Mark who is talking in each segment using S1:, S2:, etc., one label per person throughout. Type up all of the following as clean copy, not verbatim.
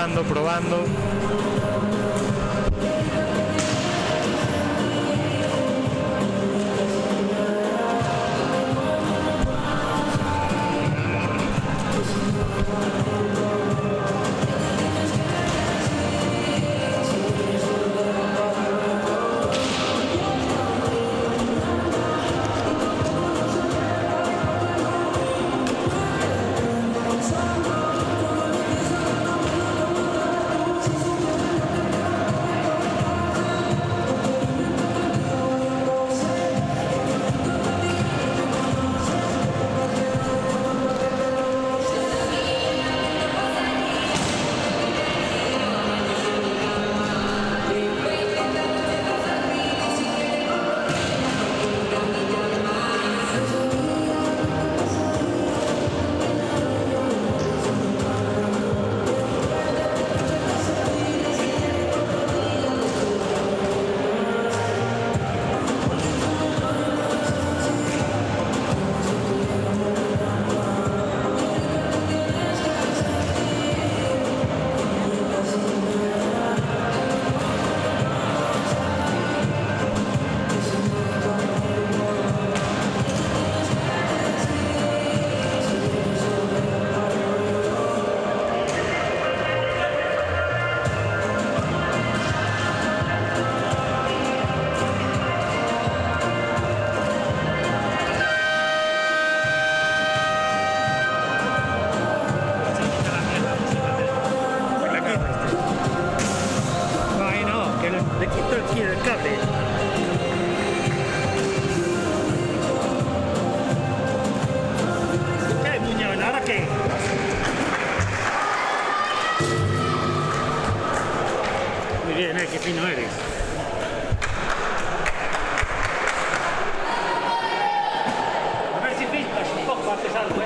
S1: probando.
S2: qué fino eres. A ver si pintas un poco, haces algo,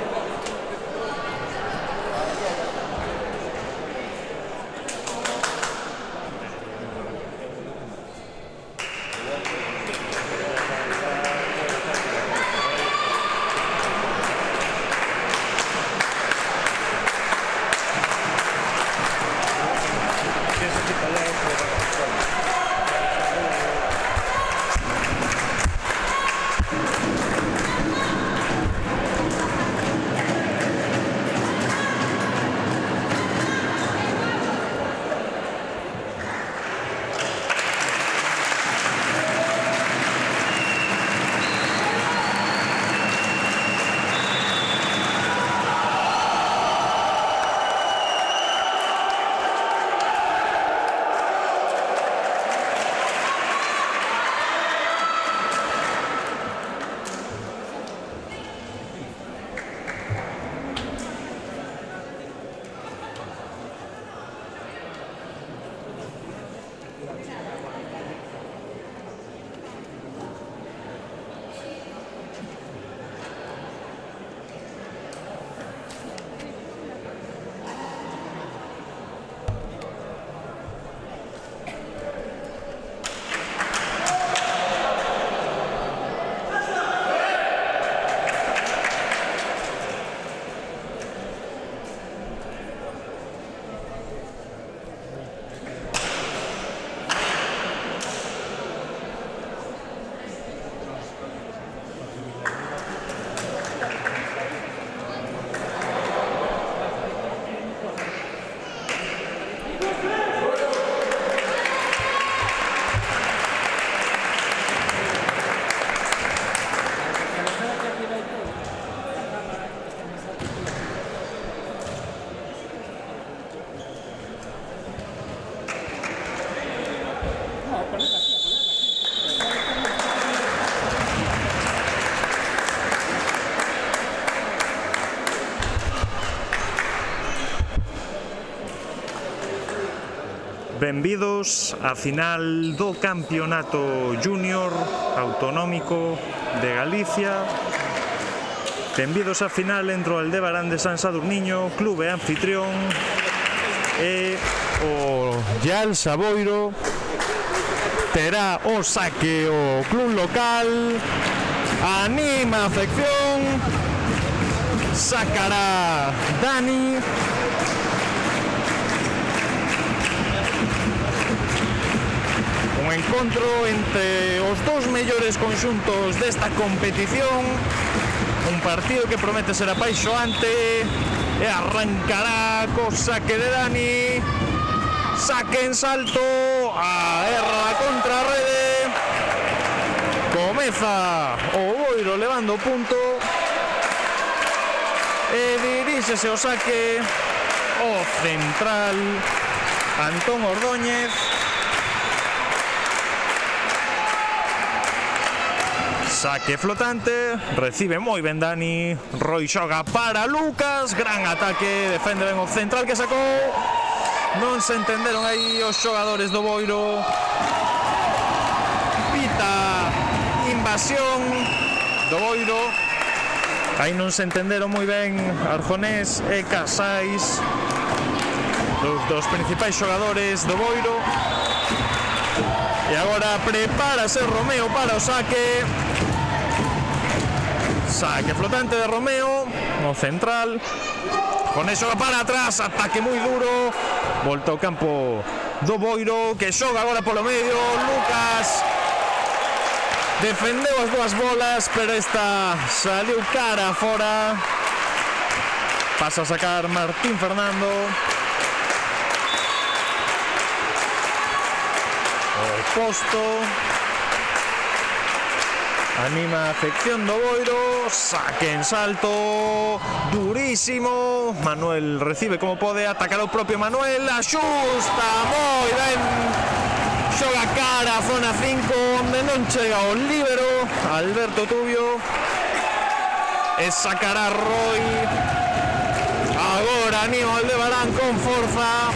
S1: Benvidos á final do Campeonato Júnior Autonómico de Galicia. Benvidos á final entre o Aldebarán de San Sadurniño, clube anfitrión, e o Real Saboiro. Terá o saque o club local, anima a afección, sacará Dani. encontro entre os dous mellores conxuntos desta competición, un partido que promete ser apaixoante, e arrancará co saque de Dani, saque en salto, a erra contra a rede, comeza o Boiro levando punto, e diríxese o saque o central Antón Ordóñez. Saque flotante, recibe moi ben Dani, Roi xoga para Lucas, gran ataque, defende ben o central que sacou, non se entenderon aí os xogadores do Boiro, pita invasión do Boiro, aí non se entenderon moi ben Arjonés e Casais, dos principais xogadores do Boiro. E agora prepárase Romeo para o saque. Saque flotante de Romeo no central. Con eso va para atrás, ataque moi duro. Volta ao campo do Boiro, que xoga agora polo medio. Lucas defendeu as dúas bolas, pero esta saliu cara fora. Pasa a sacar Martín Fernando. Posto, anima a afección do Boiro, saque en salto, durísimo, Manuel recibe como pode, atacar o propio Manuel, axusta, moi ben, xoga cara a zona 5, onde non chega o líbero, Alberto Tubio, e sacará Roi, agora anima o Aldebarán con forza,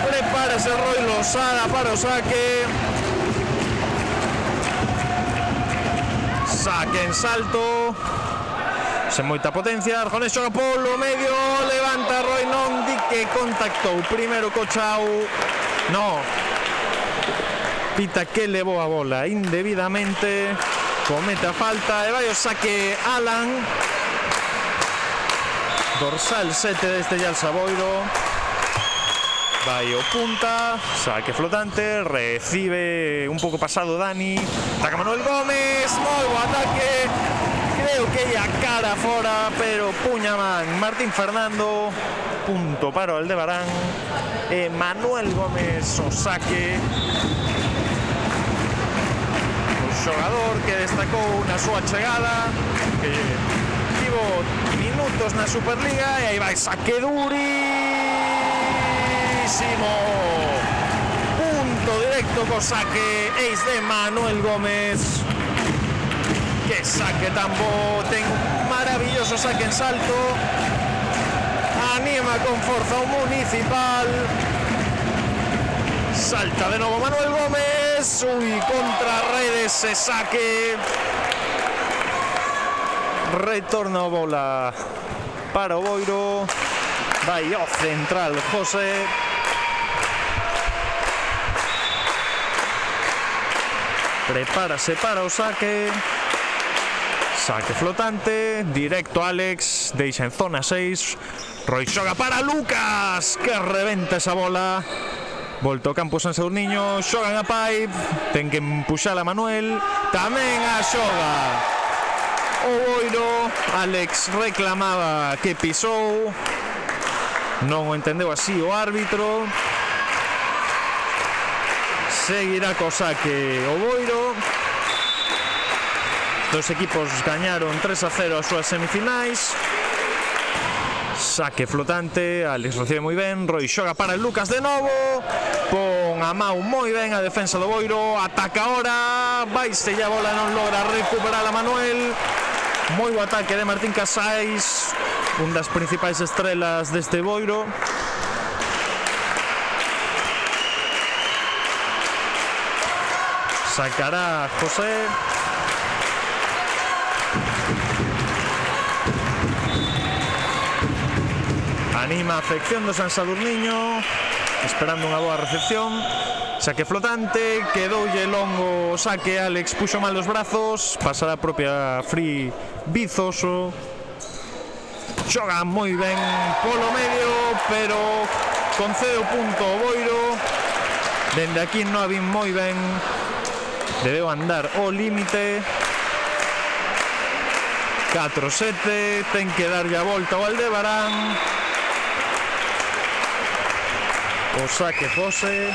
S1: prepárase Roi Losada para o saque. Saque en salto. Sen moita potencia. Arjonés xoga polo medio. Levanta Roi, non di que contactou primeiro co Chao. No. Pita que levou a bola indebidamente. Comete a falta e vai o saque Alan. Dorsal 7 deste Llalsa Boiro. Vai o punta, saque flotante, recibe un pouco pasado Dani, ataca Manuel Gómez, moi bo ataque, creo que ia cara fora, pero puña man Martín Fernando, punto para o Aldebarán, e Manuel Gómez o saque, o xogador que destacou na súa chegada, que tivo minutos na Superliga, e aí vai saque punto directo co saque eis de Manuel Gómez, que saque tan bo, ten un maravilloso saque en salto, anima con forza o Municipal, salta de novo Manuel Gómez, contra redes se saque, retorna a bola para o Boiro, vai ao central José, prepárase para o saque, saque flotante, directo Alex, deixa en zona 6, Roi xoga para Lucas, que rebenta esa bola, volta ao campo San Sadurniño, xogan a Pipe, ten que empuxar a Manuel, tamén a xoga o Boiro, Alex reclamaba que pisou, non o entendeu así o árbitro, seguirá co saque o Boiro. Dos equipos gañaron 3-0 as súas semifinais. Saque flotante, Alex recibe moi ben, Roi xoga para Lucas de novo, pon a Mau moi ben a defensa do Boiro, ataca ahora, vaise a bola, non logra recuperar a Manuel, moi bo ataque de Martín Casais, un das principais estrelas deste Boiro. Sacará José. Anima a afección do San Sadurniño, esperando unha boa recepción. Saque flotante, quedoulle longo o saque, Alex puxo mal os brazos, pasará a propia Free Bizoso. Xoga moi ben polo medio, pero concede o punto o Boiro. Dende aquí non a vin moi ben. Debeu andar ao límite. 4-7, ten que darlle a volta ao Aldebarán. O saque pose.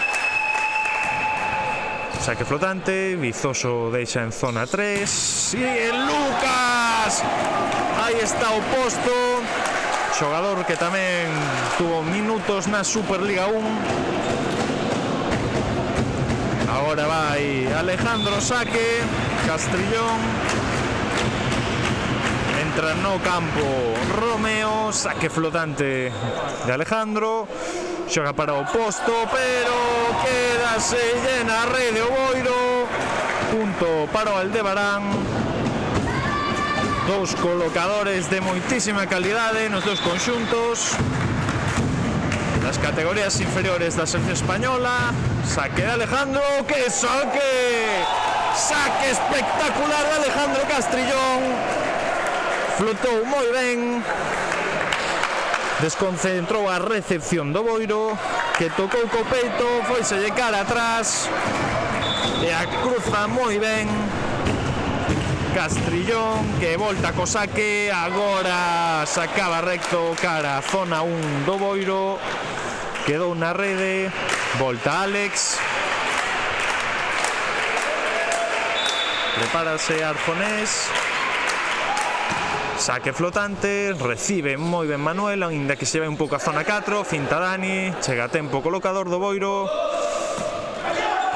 S1: Saque flotante, Vizoso deixa en zona 3. E el Lucas! Aí está o posto. Xogador que tamén tuvo minutos na Superliga 1. Agora vai Alejandro Saque. Castrillón. Entra no campo Romeo. Saque flotante de Alejandro. Xoga para o posto, pero quedase llena a rede o Boiro. Punto para o Aldebarán. Dous colocadores de moitísima calidade nos dos conxuntos. Nas categorías inferiores da selección española. Saque de Alejandro, que saque! Saque espectacular de Alejandro Castrillón. Flotou moi ben. Desconcentrou a recepción do Boiro, que tocou co peito, foiselle cara atrás e a cruza moi ben Castrillón, que volta co saque. Agora sacaba recto cara a zona 1 do Boiro, quedou na rede. Volta Alex, prepárase Arfonés. Saque flotante, recibe moi ben Manuel, ainda que se vai un pouco a zona 4, finta Dani, chega a tempo colocador do Boiro.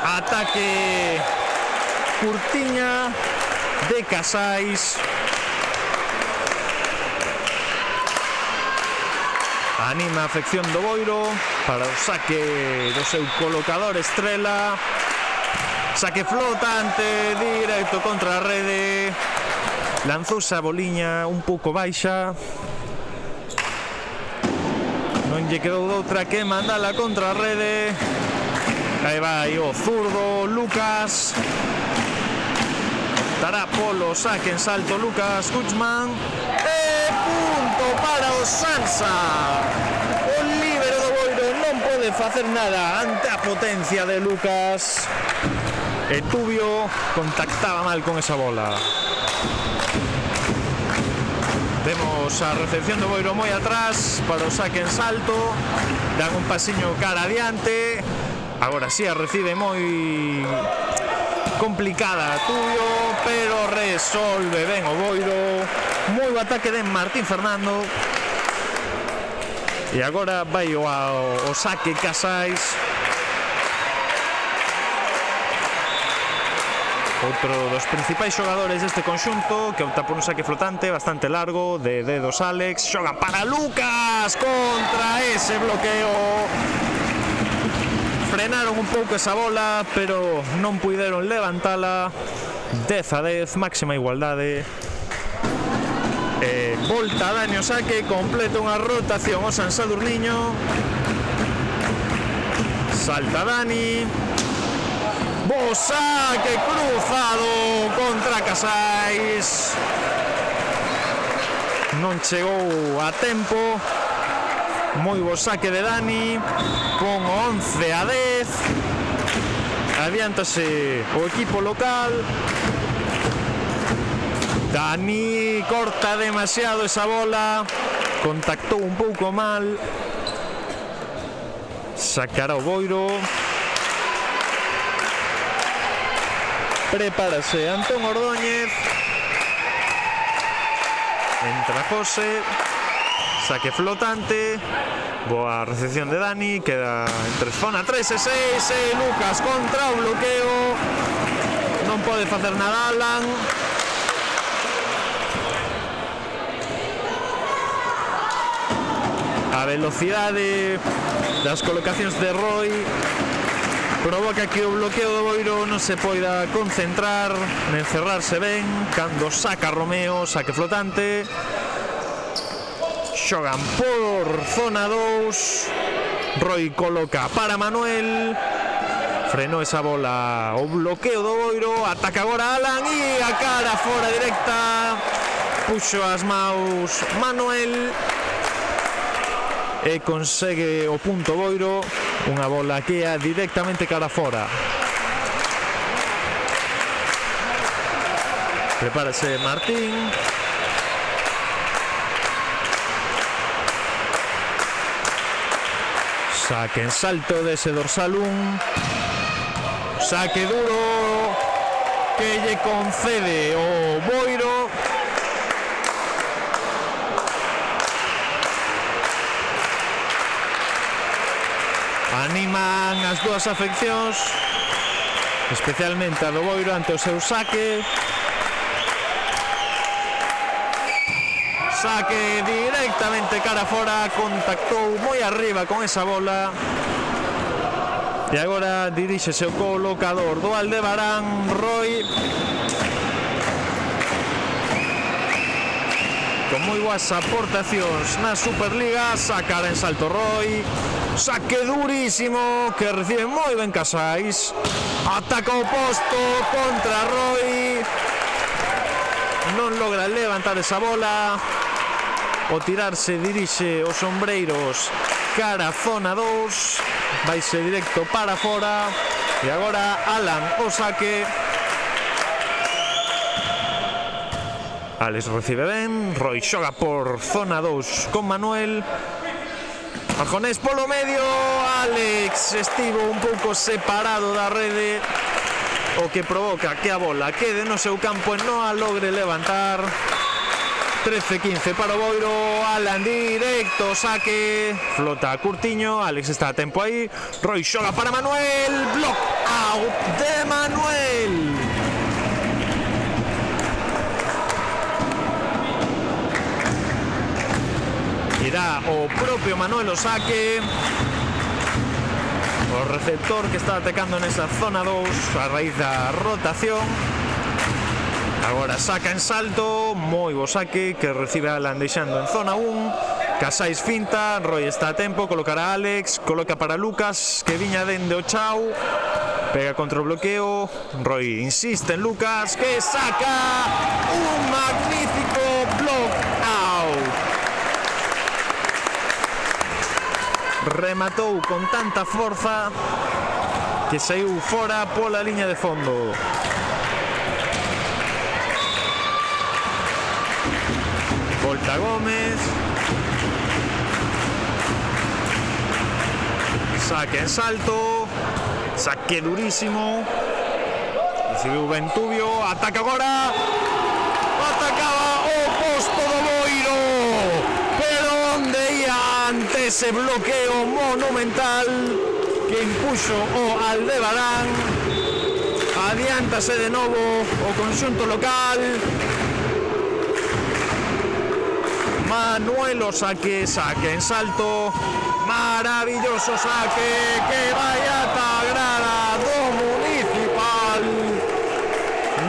S1: Ataque curtiña de Casais. Anima a afección do Boiro para o saque do seu colocador estrela. Saque flotante, directo contra a rede. Lanzouse a boliña un pouco baixa. Non lle quedou doutra que mandala contra a rede. Aí vai o zurdo Lucas. Dará polo saque en salto Lucas Guzmán. E punto para o Sansa. O líbero do Boiro non pode facer nada ante a potencia de Lucas. E Tubio contactaba mal con esa bola. Vemos a recepción do Boiro moi atrás para o saque en salto. Dan un pasiño cara adiante. Agora sí a recibe moi complicada Tubio, pero resolve ben o Boiro. Moi bo ataque de Martín Fernando. E agora vai o saque Casais. Outro dos principais xogadores deste conxunto, que opta por un saque flotante bastante largo, de dedos Alex. Xoga para Lucas contra ese bloqueo. Frenaron un pouco esa bola, pero non puideron levantala. 10-10, máxima igualdade. Volta Dani o saque, completa unha rotación o San Sadurniño. Salta Dani. Bo saque cruzado contra Casais. Non chegou a tempo. Moi bo saque de Dani. Pon 11-10. Adiántase o equipo local. Dani corta demasiado esa bola. Contactou un pouco mal. Sacará o Boiro. Prepárase Antón Ordóñez. Entra José. Saque flotante. Boa recepción de Dani. Queda entre zona 3 e 6. Lucas contra o bloqueo. Non pode facer nada Alan. A velocidade das colocacións de Roy provoca que o bloqueo do Boiro non se poida concentrar nen cerrarse ben. Cando saca Romeo, saque flotante. Xogan por zona 2. Roy coloca para Manuel. Frenou esa bola o bloqueo do Boiro. Ataca agora Alan e a cara fora directa. Puxo as maus Manuel. e consegue o punto Boiro, unha bola que é directamente cara fora. Prepárase Martín. Saque en salto dese dorsal 1. Saque duro que lle concede o Boiro. Animan as dúas afeccións, especialmente a do Boiro ante o seu saque. Saque directamente cara fora, contactou moi arriba con esa bola. E agora diríxese o colocador do Aldebarán, Roy. Con moi boas aportacións na Superliga, sacará en salto Roy. Saque durísimo que recibe moi ben Casais. Ataca o posto contra Roy. Non logra levantar esa bola. O tirarse dirixe os sombreiros cara a zona 2. Vaise directo para fora. E agora Alan o saque. Alex recibe ben. Roy xoga por zona 2 con Manuel. Arjonés polo medio. Alex estivo un pouco separado da rede, o que provoca que a bola quede no seu campo e non a logre levantar. 13-15 para o Boiro. Alan directo, saque. Flota curtiño. Alex está a tempo aí. Roy xoga para Manuel. Block out de Manuel. Irá o propio Manuel o saque. O receptor que está atacando nesa zona 2 a raíz da rotación. Agora saca en salto, moi bo saque que recibe Alan deixando en zona 1. Casais finta, Roy está a tempo, colocará a Alex, coloca para Lucas que viña dende o chau. Pega contra o bloqueo, Roy insiste en Lucas que saca un magnífico block out. Rematou con tanta forza que saiu fora pola liña de fondo. Volta Gómez. Saque en salto. Saque durísimo. Recibiu Ventubio. Ataca agora. Atacaba o posto do Boiro. Pero onde ia ante ese bloqueo monumental que impuxo o Aldebarán. Adiántase de novo o conxunto local. Manuel o saque, saque en salto. Maravilloso saque que vai ata a grada do Municipal.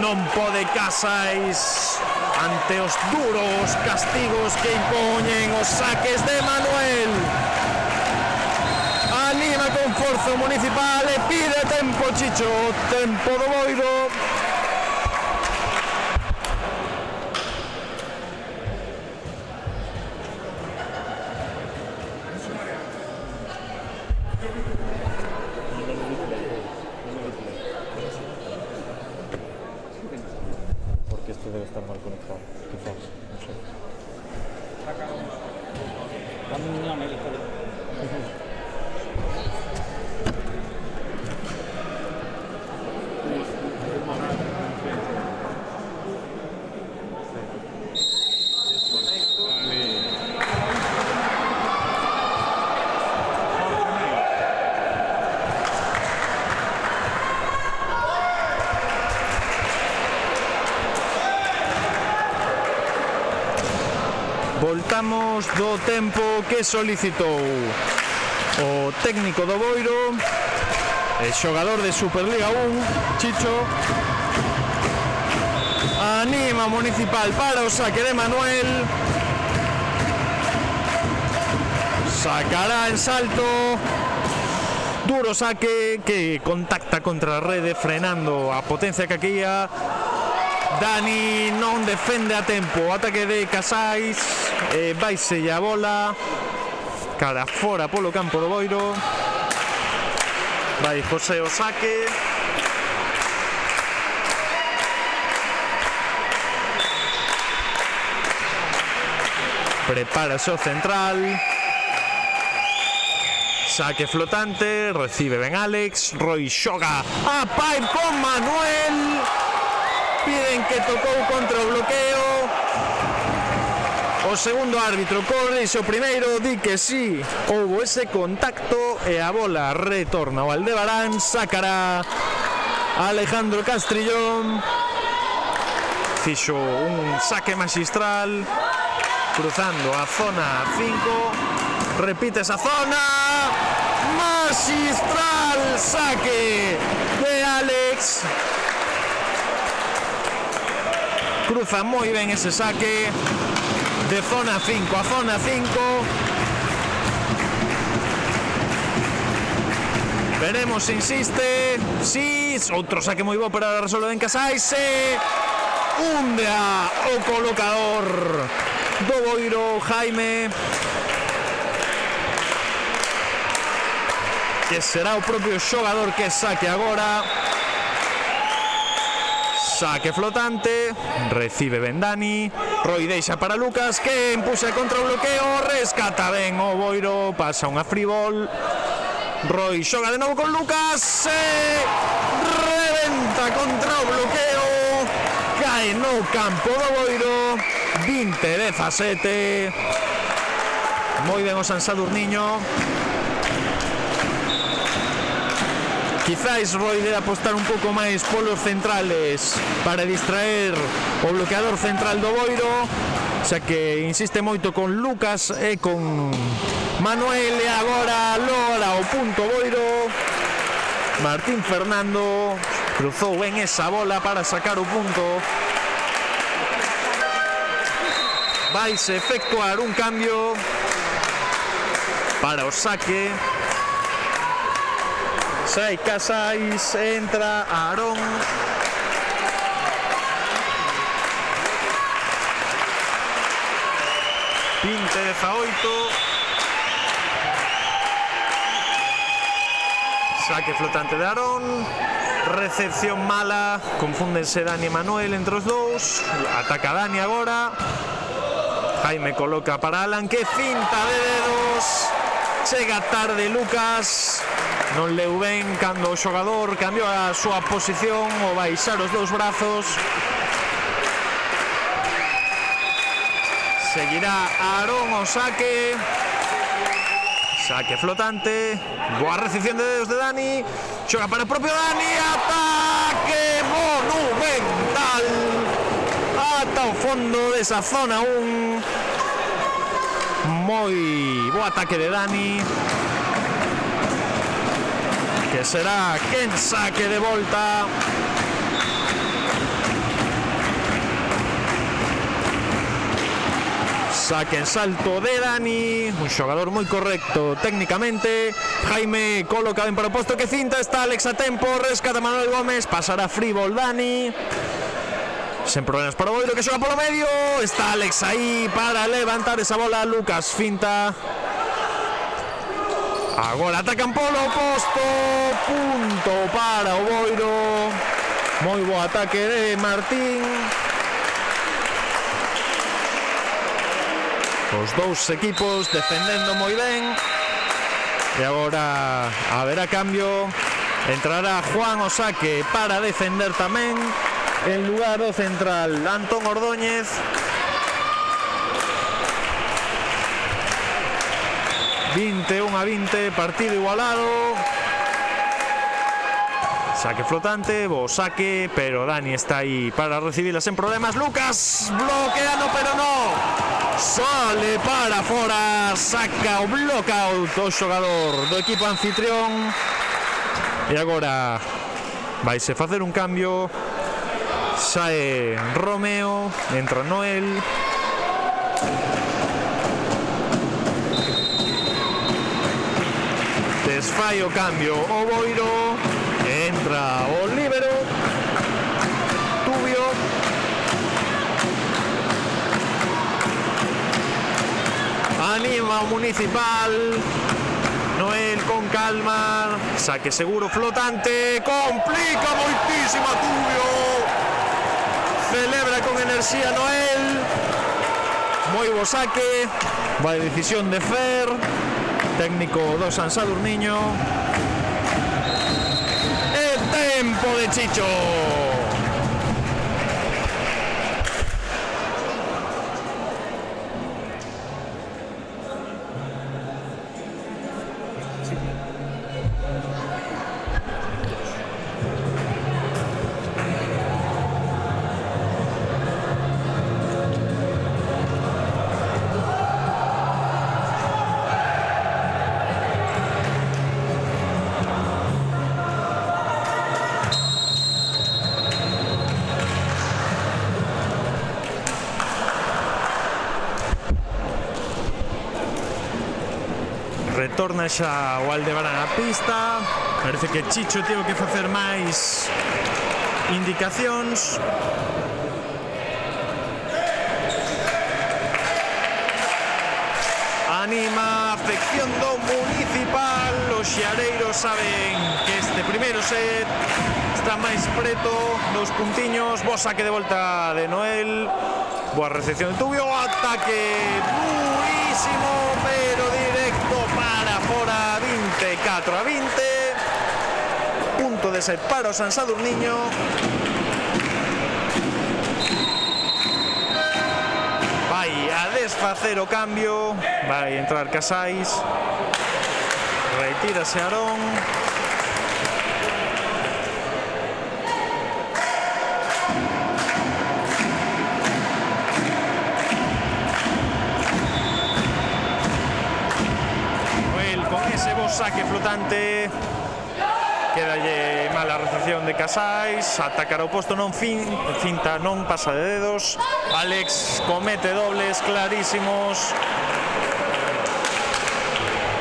S1: Non pode Casais ante os duros castigos que impoñen os saques de Manuel. Anima con forza o Municipal e pide tempo Chicho, tempo do Boiro. Porque esto debe estar mal conectado, quizás, no sé. Voltamos do tempo que solicitou o técnico do Boiro, el xogador de Superliga 1, Chicho. Anima Municipal para o saque de Manuel. Sacará en salto. Duro saque que contacta contra a rede, frenando a potencia que aquía. Dani non defende a tempo. Ataque de Casais. Vaise a bola. cara fora polo campo do Boiro. Vai José o saque. Prepárase o central. Saque flotante, recibe ben Alex. Roy xoga a pipe con Manuel. Piden que tocou contra o bloqueo. O segundo árbitro corrige, o primeiro di que sí, houbo ese contacto e a bola retorna ao Aldebarán. Sacará Alejandro Castrillón. Fixo un saque magistral cruzando a zona 5. Repite esa zona. Magistral saque de Alex. Cruza moi ben ese saque de zona 5 a zona 5. Veremos se insiste. Sí, outro saque moi bo para resolver en Casais. Hunde o colocador do Boiro, Jaime, que será o propio xogador que saque agora. Saque flotante, recibe ben Dani. Roy deixa para Lucas, que empuxa contra o bloqueo. Rescata ben o Boiro, pasa unha free ball. Roy xoga de novo con Lucas. Reventa contra o bloqueo. Cae no campo do Boiro. 20-17. Moi ben o San Sadurniño. Quizáis Roy debe apostar un pouco máis polos centrales para distraer o bloqueador central do Boiro, xa que insiste moito con Lucas e con Manuel. E agora logra o punto Boiro. Martín Fernando cruzou ben esa bola para sacar o punto. Vais efectuar un cambio para o saque. Sai Casais, entra Aarón. Pinte 18. Saque flotante de Aarón. Recepción mala. Confúndense Dani e Manuel entre os dous. Ataca Dani agora. Jaime coloca para Alan, que cinta de dedos. Chega tarde Lucas. Non leu ben cando o xogador cambiou a súa posición ou baixar os dous brazos. Seguirá Aarón o saque. Saque flotante. Boa recepción de dedos de Dani. Xoga para o propio Dani. Ataque monumental ata o fondo desa zona 1. Moi bo ataque de Dani, que será quen saque de volta. Saque en salto de Dani, un xogador moi correcto técnicamente. Jaime coloca ben para o posto, que cinta, está Alex a tempo, rescata Manuel Gómez, pasará free ball Dani. Sen problemas para o Boiro, que xoga polo medio. Está Alex aí para levantar esa bola. Lucas finta. Agora atacan polo posto. Punto para o Boiro. Moi bo ataque de Martín. Os dous equipos defendendo moi ben. E agora haberá cambio. Entrará Juan o saque para defender tamén, en lugar do central Antón Ordóñez. ...21 a 20, partido igualado. Saque flotante, bo saque, pero Dani está aí para recibirla sen problemas. Lucas bloqueando, pero no. Sale para fora, saca o blockout o xogador do equipo anfitrión. E agora vaise facer un cambio. Sae Romeo, entra Noel. Desfai o cambio o Boiro. Entra o líbero Tubio. Anima o Municipal. Noel con calma. Saque seguro flotante. Complica moitísimo a Tubio. Celebra con enerxía Noel. Moi bo saque. Vai decisión de Fer, técnico do San Sadurniño. E tempo de Chicho. Retorna xa o Aldebarán á pista. Parece que Chicho tivo que facer máis indicacións. Anima a afección do Municipal. Os xareiros saben que este primeiro set está máis preto, 2 puntiños. Bo saque de volta de Noel. Boa recepción de Tubio. Ataque durísimo, pero directo para fora. 24-20. Punto de set para o San Sadurniño. Vai a desfacer o cambio. Vai entrar Casais. Retírase Arón. Saque flotante. Quedalle mala recepción de Casais. Atacar ao posto non finta, non pasa de dedos. Alex comete dobles clarísimos.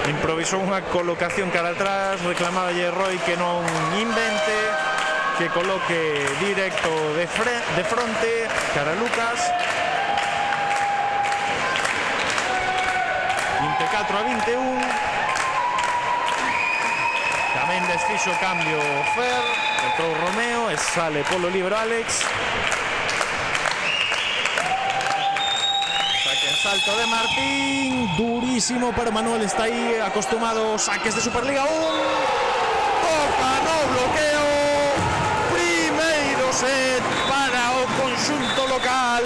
S1: Improvisou unha colocación cara atrás. Reclamáballe Roy que non invente, que coloque directo de fronte cara a Lucas. 24-21. Tamén desfixo o cambio Fer, entrou Romeo e sale polo libre Alex. Saque en salto de Martín, durísimo, pero Manuel está aí acostumado aos saques de Superliga 1. Toca no bloqueo. Primeiro set para o conxunto local.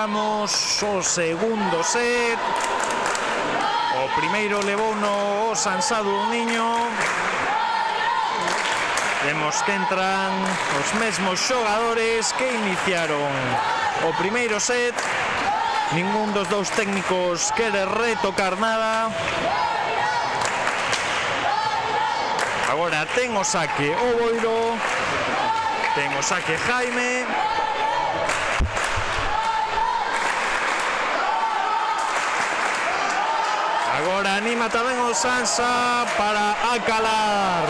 S1: Comezamos o segundo set. O primeiro levouno o Sansado do Niño. Vemos que entran os mesmos xogadores que iniciaron o primeiro set. Ningún dos dous técnicos quere retocar nada. Agora ten o saque o Boiro. Ten o saque Jaime. Agora anima tamén o Sansa para acalar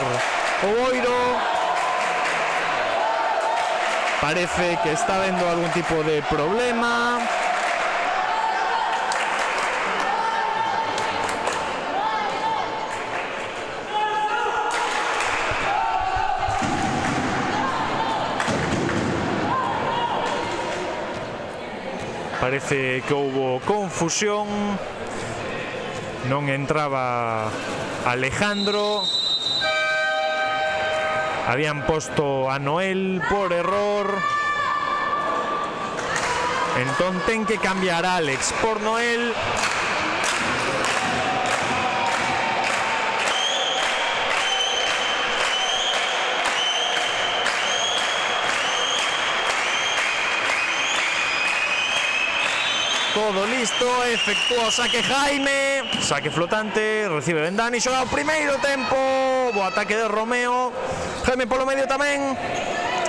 S1: o Boiro. Parece que está vendo algún tipo de problema. Parece que houbo confusión. Non entraba Alejandro. Habían posto a Noel por error. Entón ten que cambiar a Alex por Noel. Todo listo, efectúa o saque Jaime. Saque flotante, recibe Ben Dani. Xoga o primeiro tempo. Bo ataque de Romeo. Jaime polo medio tamén.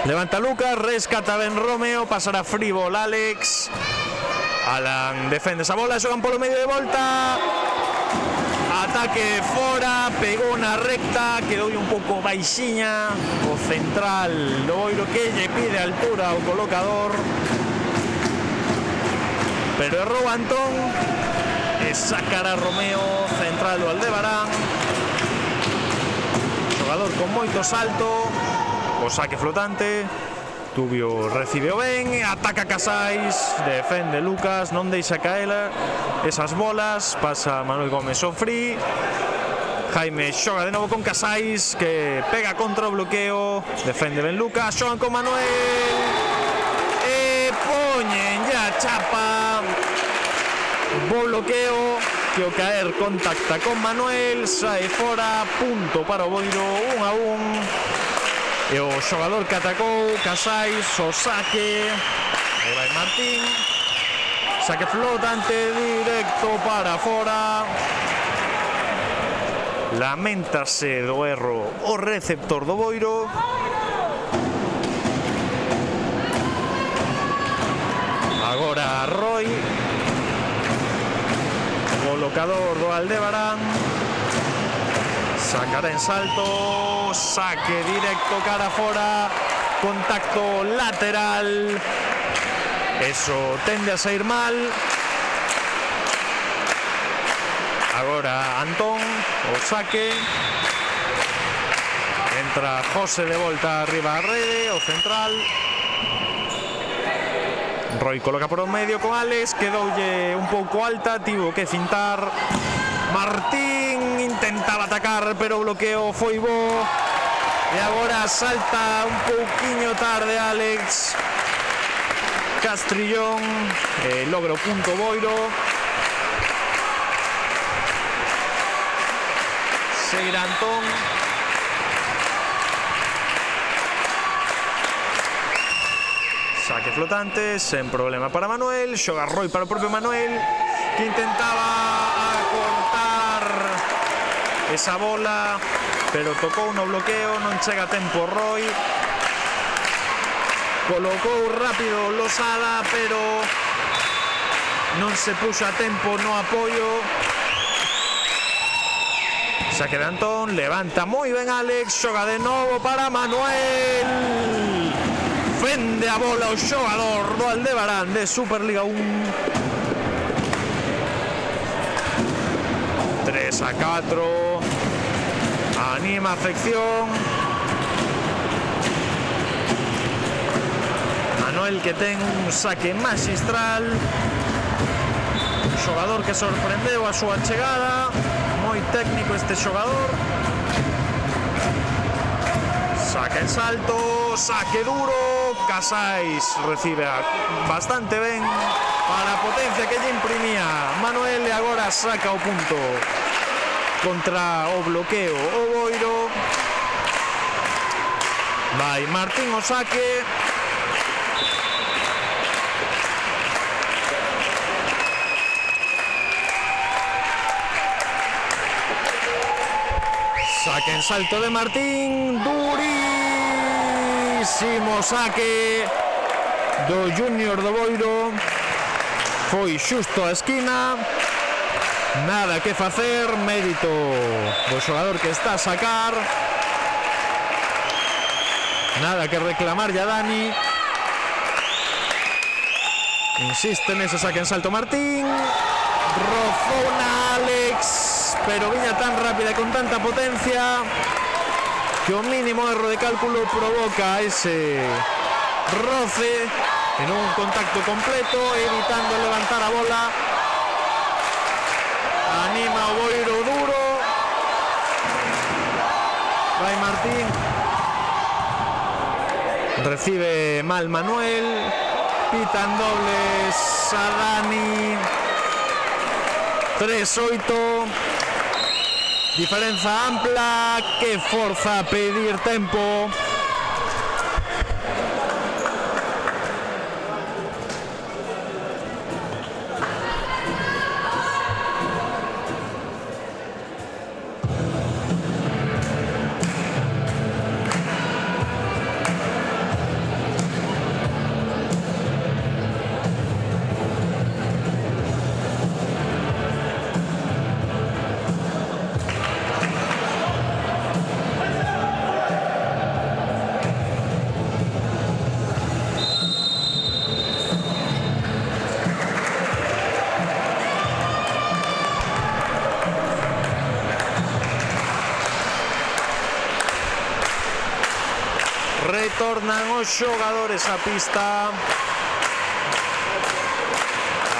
S1: Levanta Lucas, rescata Ben Romeo. Pasará frívol Alex. Alan defende esa bola, xogan polo medio de volta. Ataque fora, pegou na recta, quedou un pouco baixiña. O central do Boiro que lle pide altura ao colocador. Pero errou Antón e sacará Romeo, central do Aldebarán. Xogador con moito salto. O saque flotante. Tubio recibe o ben, ataca Casais, defende Lucas, non deixa caela esas bolas, pasa Manuel Gómez o free. Jaime xoga de novo con Casais, que pega contra o bloqueo, defende ben Lucas, xogan con Manuel e poñen ya chapa. Bo bloqueo, que o caer contacta con Manuel, sae fora, punto para o Boiro, 1-1. E o xogador que atacou, Casais, o saque. Aí vai Martín. Saque flotante directo para fora. Laméntase do erro o receptor do Boiro. Agora Roy. Colocador do Aldebarán. Sacará en salto, saque directo cara fora, contacto lateral. Eso tende a sair mal. Agora Antón, o saque. Entra José de volta arriba a rede, o central. Roy coloca por o medio con Alex, quedoulle un pouco alta, tivo que cintar. Martín intentaba atacar, pero o bloqueo foi bo. E agora salta un pouquiño tarde Alex Castrillón, logra o punto Boiro. Seguirá Antón. Saque flotante, sen problema para Manuel. Xoga Roy para o propio Manuel, que intentaba cortar esa bola, pero tocou no bloqueo, non chega a tempo Roy. Colocou rápido Losada, pero non se puxo a tempo no apoio. Saque de Antón, levanta moi ben Alex, xoga de novo para Manuel. Fende a bola o xogador do Aldebarán de Superliga 1. 3-4. Anima a afección. Manuel, que ten un saque magistral. Xogador que sorprendeu a súa chegada. Moi técnico este xogador. Saque en salto, saque duro. Casais recibe bastante ben. para a potencia que lle imprimía Manuel, e agora saca o punto contra o bloqueo o Boiro. Vai Martín o saque. Saque en salto de Martín, durísimo saque do Júnior do Boiro. Foi xusto a esquina, nada que facer, mérito do xogador que está a sacar, nada que reclamar ya Dani. Insiste nese saque en salto Martín, rozou na Alex, pero viña tan rápida e con tanta potencia que o mínimo erro de cálculo provoca ese roce en un contacto completo, evitando levantar a bola. Anima o Boiro duro. Vai Martín. Recibe mal Manuel. Pitan dobles a Dani. 3-8. Diferenza ampla que forza a pedir tempo. Retornan os xogadores á pista.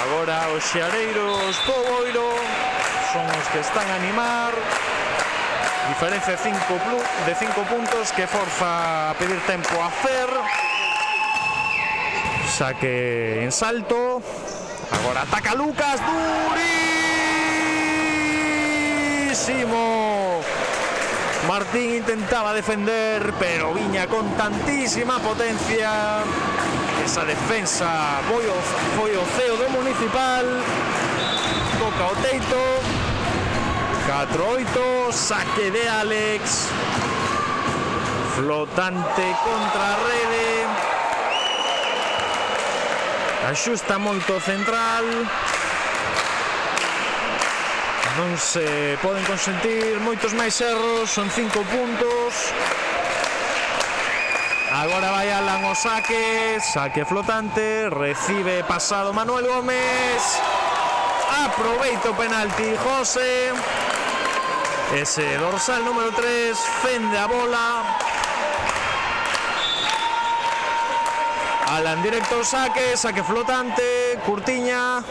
S1: Agora os xeareiros do Boiro son os que están a animar. Diferencia de 5 puntos que forza a pedir tempo a Fer. Saque en salto. Agora ataca Lucas. Durísimo. Martín intentaba defender, pero viña con tantísima potencia. Esa defensa foi o ceo do Municipal. Toca o teito. 4-8, saque de Alex. Flotante contra a rede. Axusta moito central. Non se poden consentir moitos máis erros, son 5 puntos. Agora vai Alan o saque, saque flotante, recibe pasado Manuel Gómez. Aproveita o penalti José. Ese dorsal número 3 fende a bola. Alan directo ao saque, saque flotante, curtiña.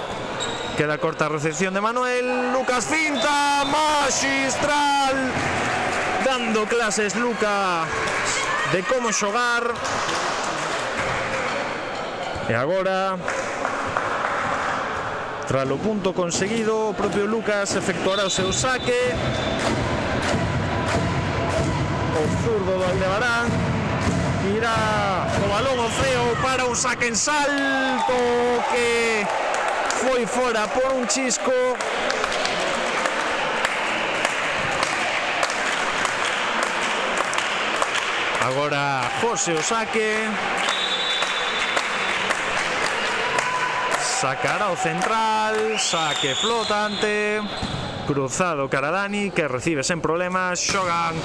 S1: Queda corta a recepción de Manuel. Lucas finta, magistral. Dando clases Lucas de como xogar. E agora, tras o punto conseguido, o propio Lucas efectuará o seu saque. O zurdo do Aldebarán irá o balón ao ceo para un saque en salto que foi fora por un chisco. Agora José o saque. Sacará o central. Saque flotante. Cruzado cara Dani, que recibe sen problemas. Xogan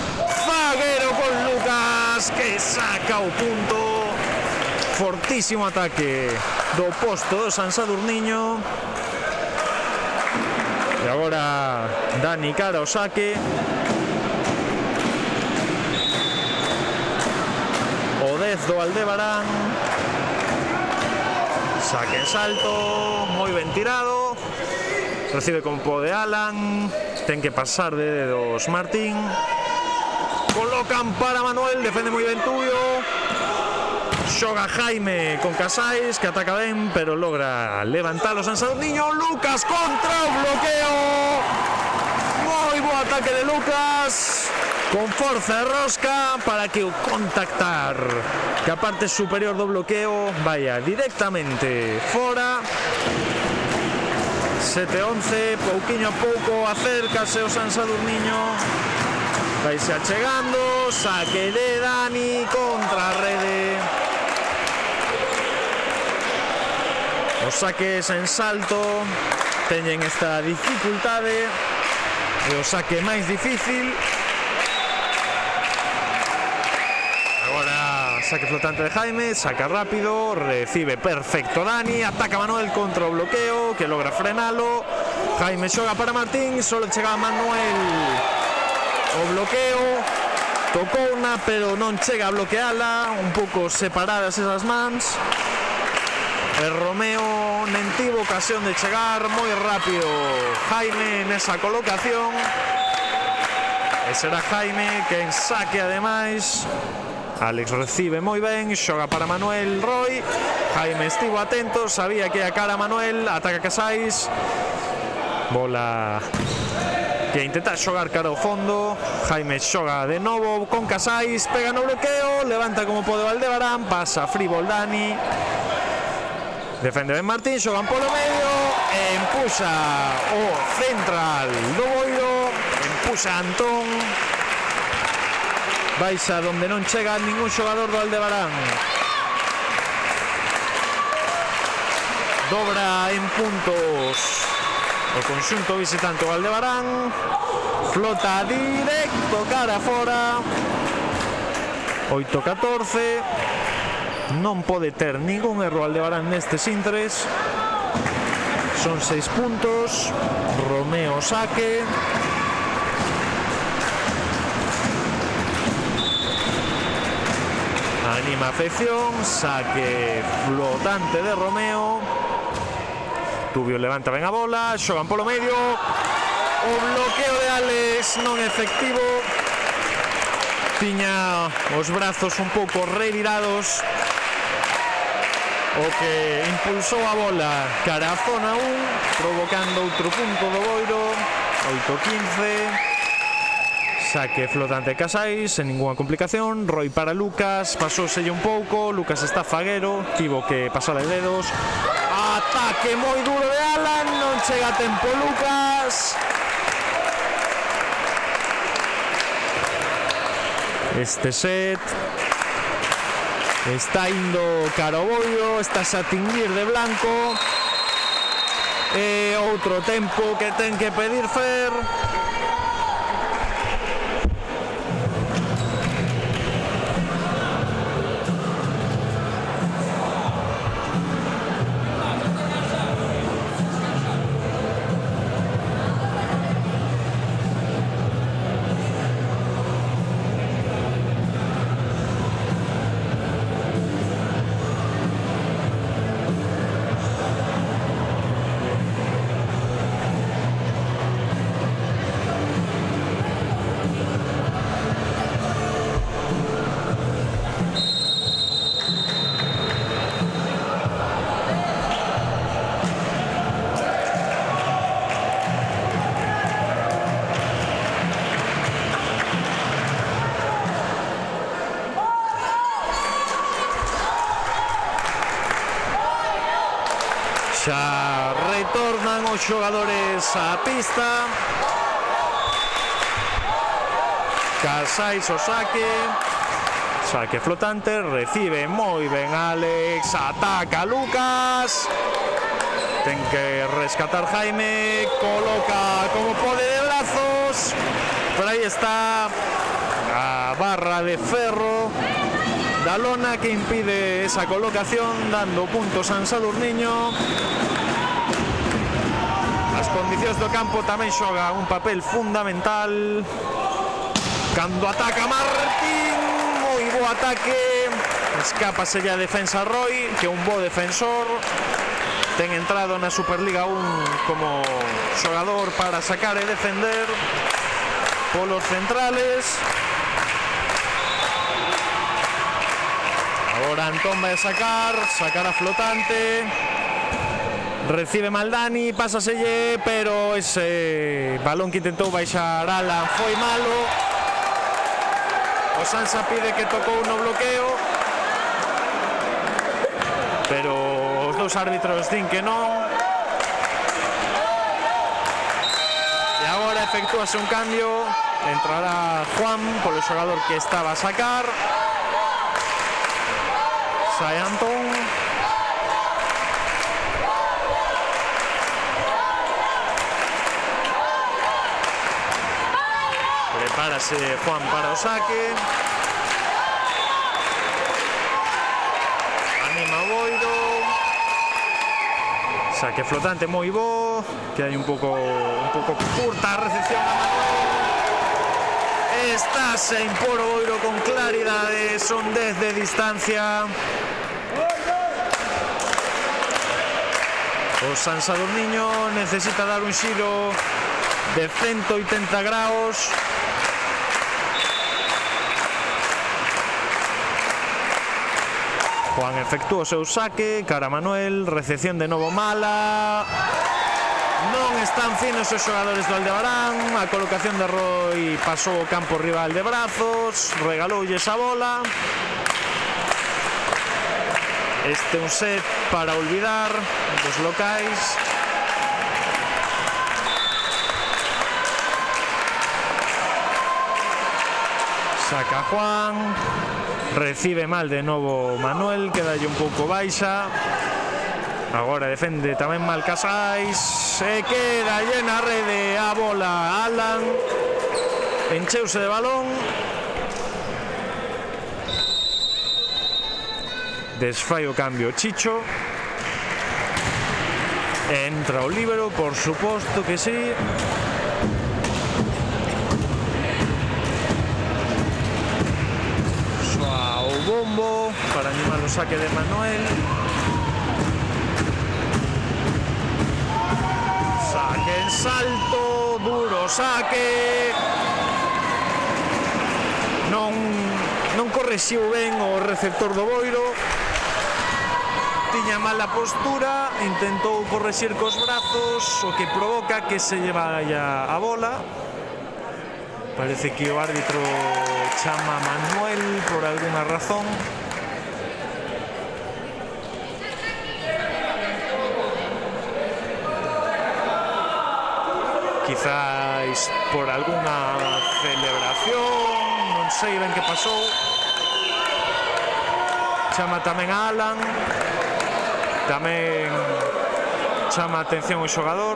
S1: zaguero con Lucas, que saca o punto. Fortísimo ataque do posto do San Sadurniño. E agora Dani cara o saque. O 10 do Aldebarán. Saque en salto, moi ben tirado. Recibe con pode Alan. Ten que pasar de dedos Martín. Colocan para Manuel, defende moi ben Tuyo. Xoga Jaime con Casais, que ataca ben, pero logra levantar o San Sadurniño. Lucas contra o bloqueo. Moi bo ataque de Lucas, con forza e rosca para que o contactar, que a parte superior do bloqueo vaya directamente fora. 7-11, pouquiño a pouco acércase o San Sadurniño. Vaise achegando, saque de Dani contra a rede. Os saques en salto teñen esta dificultade, e o saque máis difícil. Agora saque flotante de Jaime, saca rápido, recibe perfecto Dani, ataca Manuel contra o bloqueo, que logra frenalo. Jaime xoga para Martín, solo chega Manuel o bloqueo, tocouna, pero non chega a bloqueala, un pouco separadas esas mans. E Romeo nen tivo ocasión de chegar, moi rápido Jaime nesa colocación, e será Jaime quen saque ademais. Alex recibe moi ben, xoga para Manuel Roy. Jaime estivo atento, sabía que ia cara a Manuel, ataca Casais, bola que intenta xogar cara ao fondo. Jaime xoga de novo con Casais, pega no bloqueo, levanta como pode Valdebarán, pasa Fribol Dani, defende ben Martín, xogan polo medio, empuxa o central do Boiro, empuxa Antón, baixa donde non chega ningún xogador do Aldebarán. Dobra en puntos o conxunto visitante o Aldebarán, flota directo cara fora. 8-14, non pode ter ningún erro Aldebarán nestes intres. Son 6 puntos. Romeo saque. Anima afección, saque flotante de Romeo. Tubio levanta ben a bola, xogan polo medio. O bloqueo de Alex non efectivo. Tiña os brazos un pouco revirados, o que impulsou a bola cara a zona 1, provocando outro punto do Boiro. 8-15. Saque flotante Casais, sen ninguna complicación. Roy para Lucas, pasóselle un pouco. Lucas está faguero, tivo que pasar de dedos. Ataque moi duro de Alan, non chega a tempo Lucas. Este set está indo cara ao Boiro, estás a tinguir de blanco. E outro tempo que ten que pedir Fer. Xa retornan os xogadores á pista. Casais o saque. Saque flotante, recibe moi ben Alex, ataca Lucas. Ten que rescatar Jaime, coloca como pode de brazos. Por aí está a barra de ferro da lona que impide esa colocación, dando puntos a San Sadurniño. As condicións do campo tamén xogan un papel fundamental. Cando ataca Martín, moi bo ataque, escápase a defensa Roy, que é un bo defensor. Ten entrado na Superliga 1 como xogador para sacar e defender polos centrales. Agora Antón vai a sacar a flotante. Recibe Maldani, pásaselle, pero ese balón que intentou baixar Alan foi malo. O Sansa pide que tocou no bloqueo, pero os dous árbitros din que non. E agora efectúase un cambio. Entrará Juan polo xogador que estaba a sacar. Sai Antón. Prepárase Juan para o saque. Anima o Boiro. Saque flotante moi bo, que hai un pouco curta a recepción a Manuel. Está sen por o Boiro con claridade, son 10 de distancia. O San Sadurniño necesita dar un xiro de 180 graus. Juan efectúa o seu saque, cara a Manuel, recepción de novo mala. Non están finos os xogadores do Aldebarán, a colocación de Roy pasou o campo rival de brazos, regaloulles a bola. Este un set para olvidar dos locais. Saca Juan. Recibe mal de novo Manuel, quedalle un pouco baixa. Agora defende tamén mal Casais. Se queda llena a rede a bola Alan. Encheuse de balón. Desfai o cambio Chicho. Entra o líbero, por suposto que sí. Soa o bombo para animar o saque de Manuel. Saque en salto, duro saque. Non correxiu ben o receptor do Boiro. Tiña mala postura, intentou correxir cos brazos, o que provoca que se lleva a bola. Parece que o árbitro chama a Manuel por alguna razón. Quizáis por alguna celebración, non sei ben que pasou. Chama tamén a Alan. Tamén chama a atención o xogador.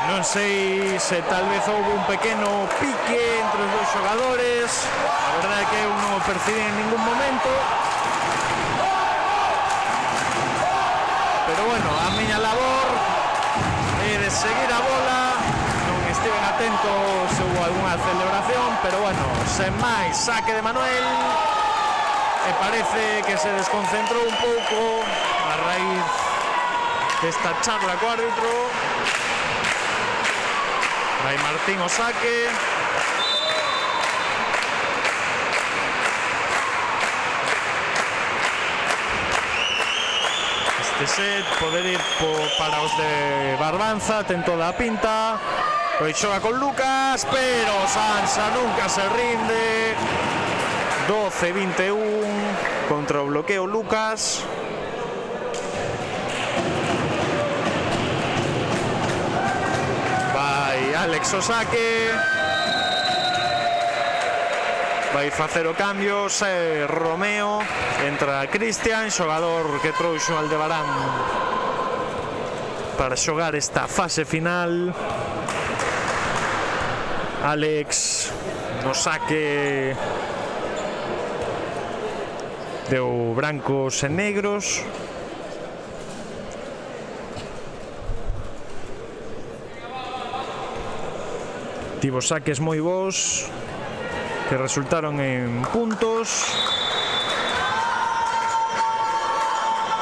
S1: Non sei se tal vez houve un pequeno pique entre os dois xogadores. A verdade é que eu non o percibí en ningún momento. Pero bueno, a miña labor é de seguir a bola. Non estiven atentos se houve algunha celebración, pero bueno, sen máis, saque de Manuel. E parece que se desconcentrou un pouco a raíz desta charla co árbitro. Vai Martín o saque. Este set poder ir para os de Barbanza, ten toda a pinta. Pois xoga con Lucas, pero Sansa nunca se rinde. 12-21 contra o bloqueo Lucas. Vai Alex o saque. Vai facer o cambio Romeo. Entra Cristian, xogador que trouxo Aldebarán para xogar esta fase final. Alex no saque deu brancos e negros. Tivo saques moi bons que resultaron en puntos.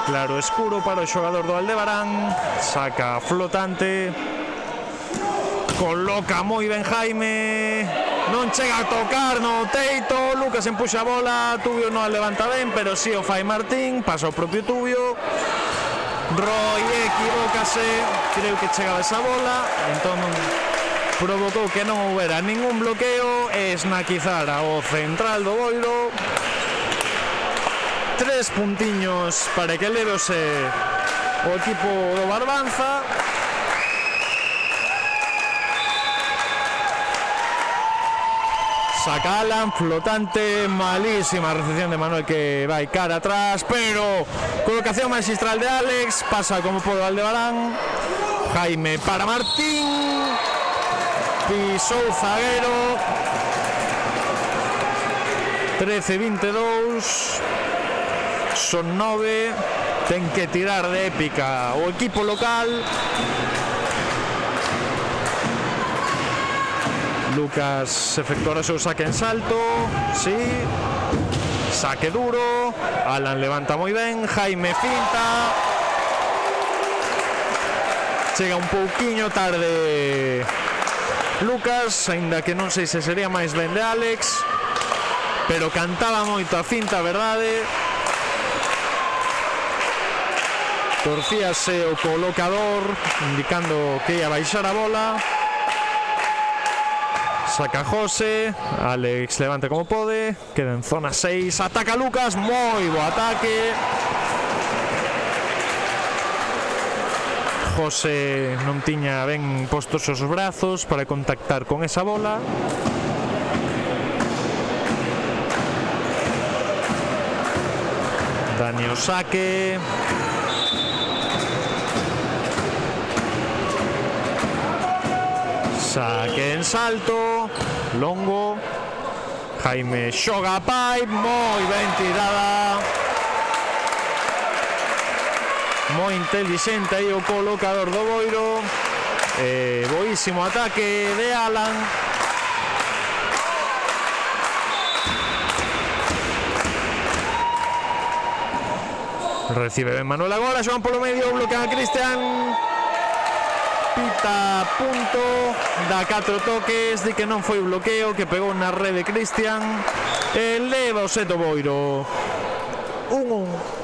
S1: Claro escuro para o xogador do Aldebarán. Saca flotante. Coloca moi ben Jaime, non chega a tocar no teito. Lucas empuxa a bola, Tubio non a levanta ben, pero si o fai Martín, pasa o propio Tubio. Roy equivócase, creo que chegaba esa bola, entón provocou que non houbera ningún bloqueo e esnaquizar ao central do Boiro. 3 puntiños para que levose o equipo do Barbanza. Saca Alan, flotante, malísima recepción de Manuel que vai cara atrás, pero colocación magistral de Alex, pasa como pode Aldebarán. Jaime para Martín, pisou o zagueiro. 13-22, son 9, ten que tirar de épica o equipo local. Lucas efectuará o seu saque en salto, sí, saque duro, Alan levanta moi ben, Jaime finta, chega un pouquiño tarde Lucas, aínda que non sei se sería máis ben de Alex, pero cantaba moito a finta, verdade. Torcíase o colocador indicando que ia baixar a bola. Saca José, Alex levanta como pode, queda en zona 6, ataca Lucas, moi bo ataque. José non tiña ben postos os brazos para contactar con esa bola. Dani o saque. Saque en salto, longo, Jaime xoga a pipe, moi ben tirada, moi intelixente aí o colocador do Boiro, boísimo ataque de Alan. Recibe ben Manuel agora, xogan polo medio, bloquean a Cristian. Pita punto, da 4 toques, di que non foi o bloqueo, que pegou na rede Cristian, e leva o set o Boiro 1-1.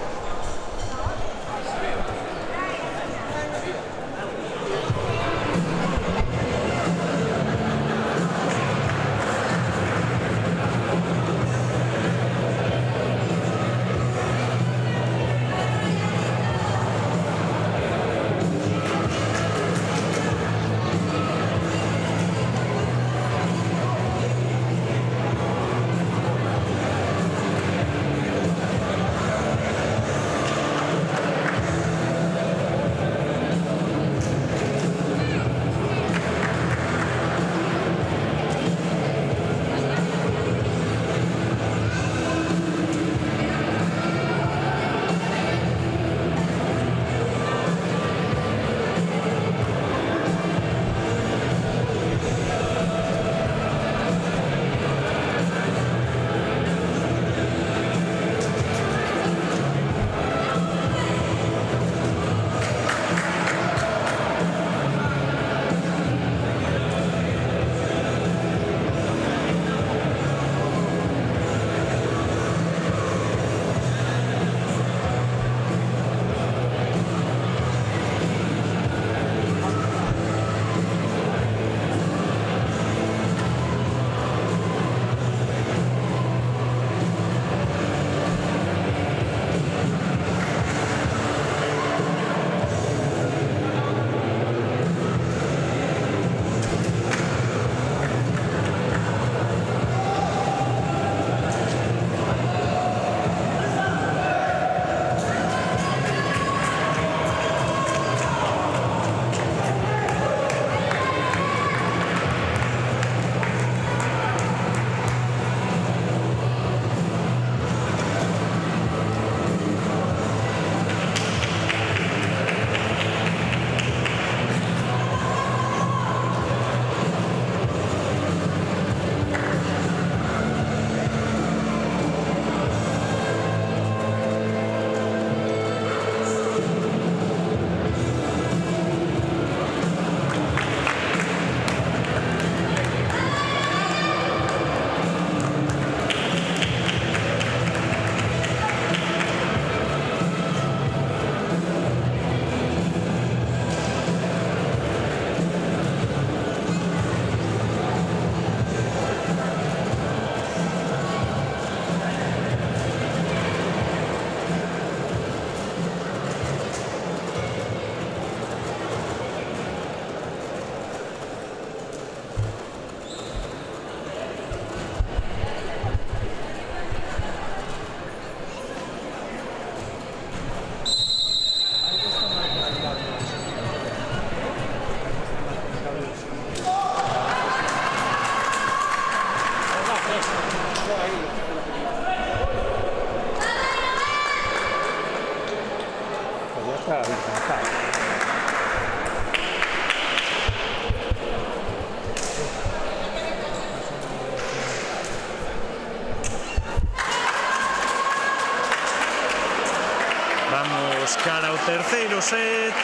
S1: terceiro set.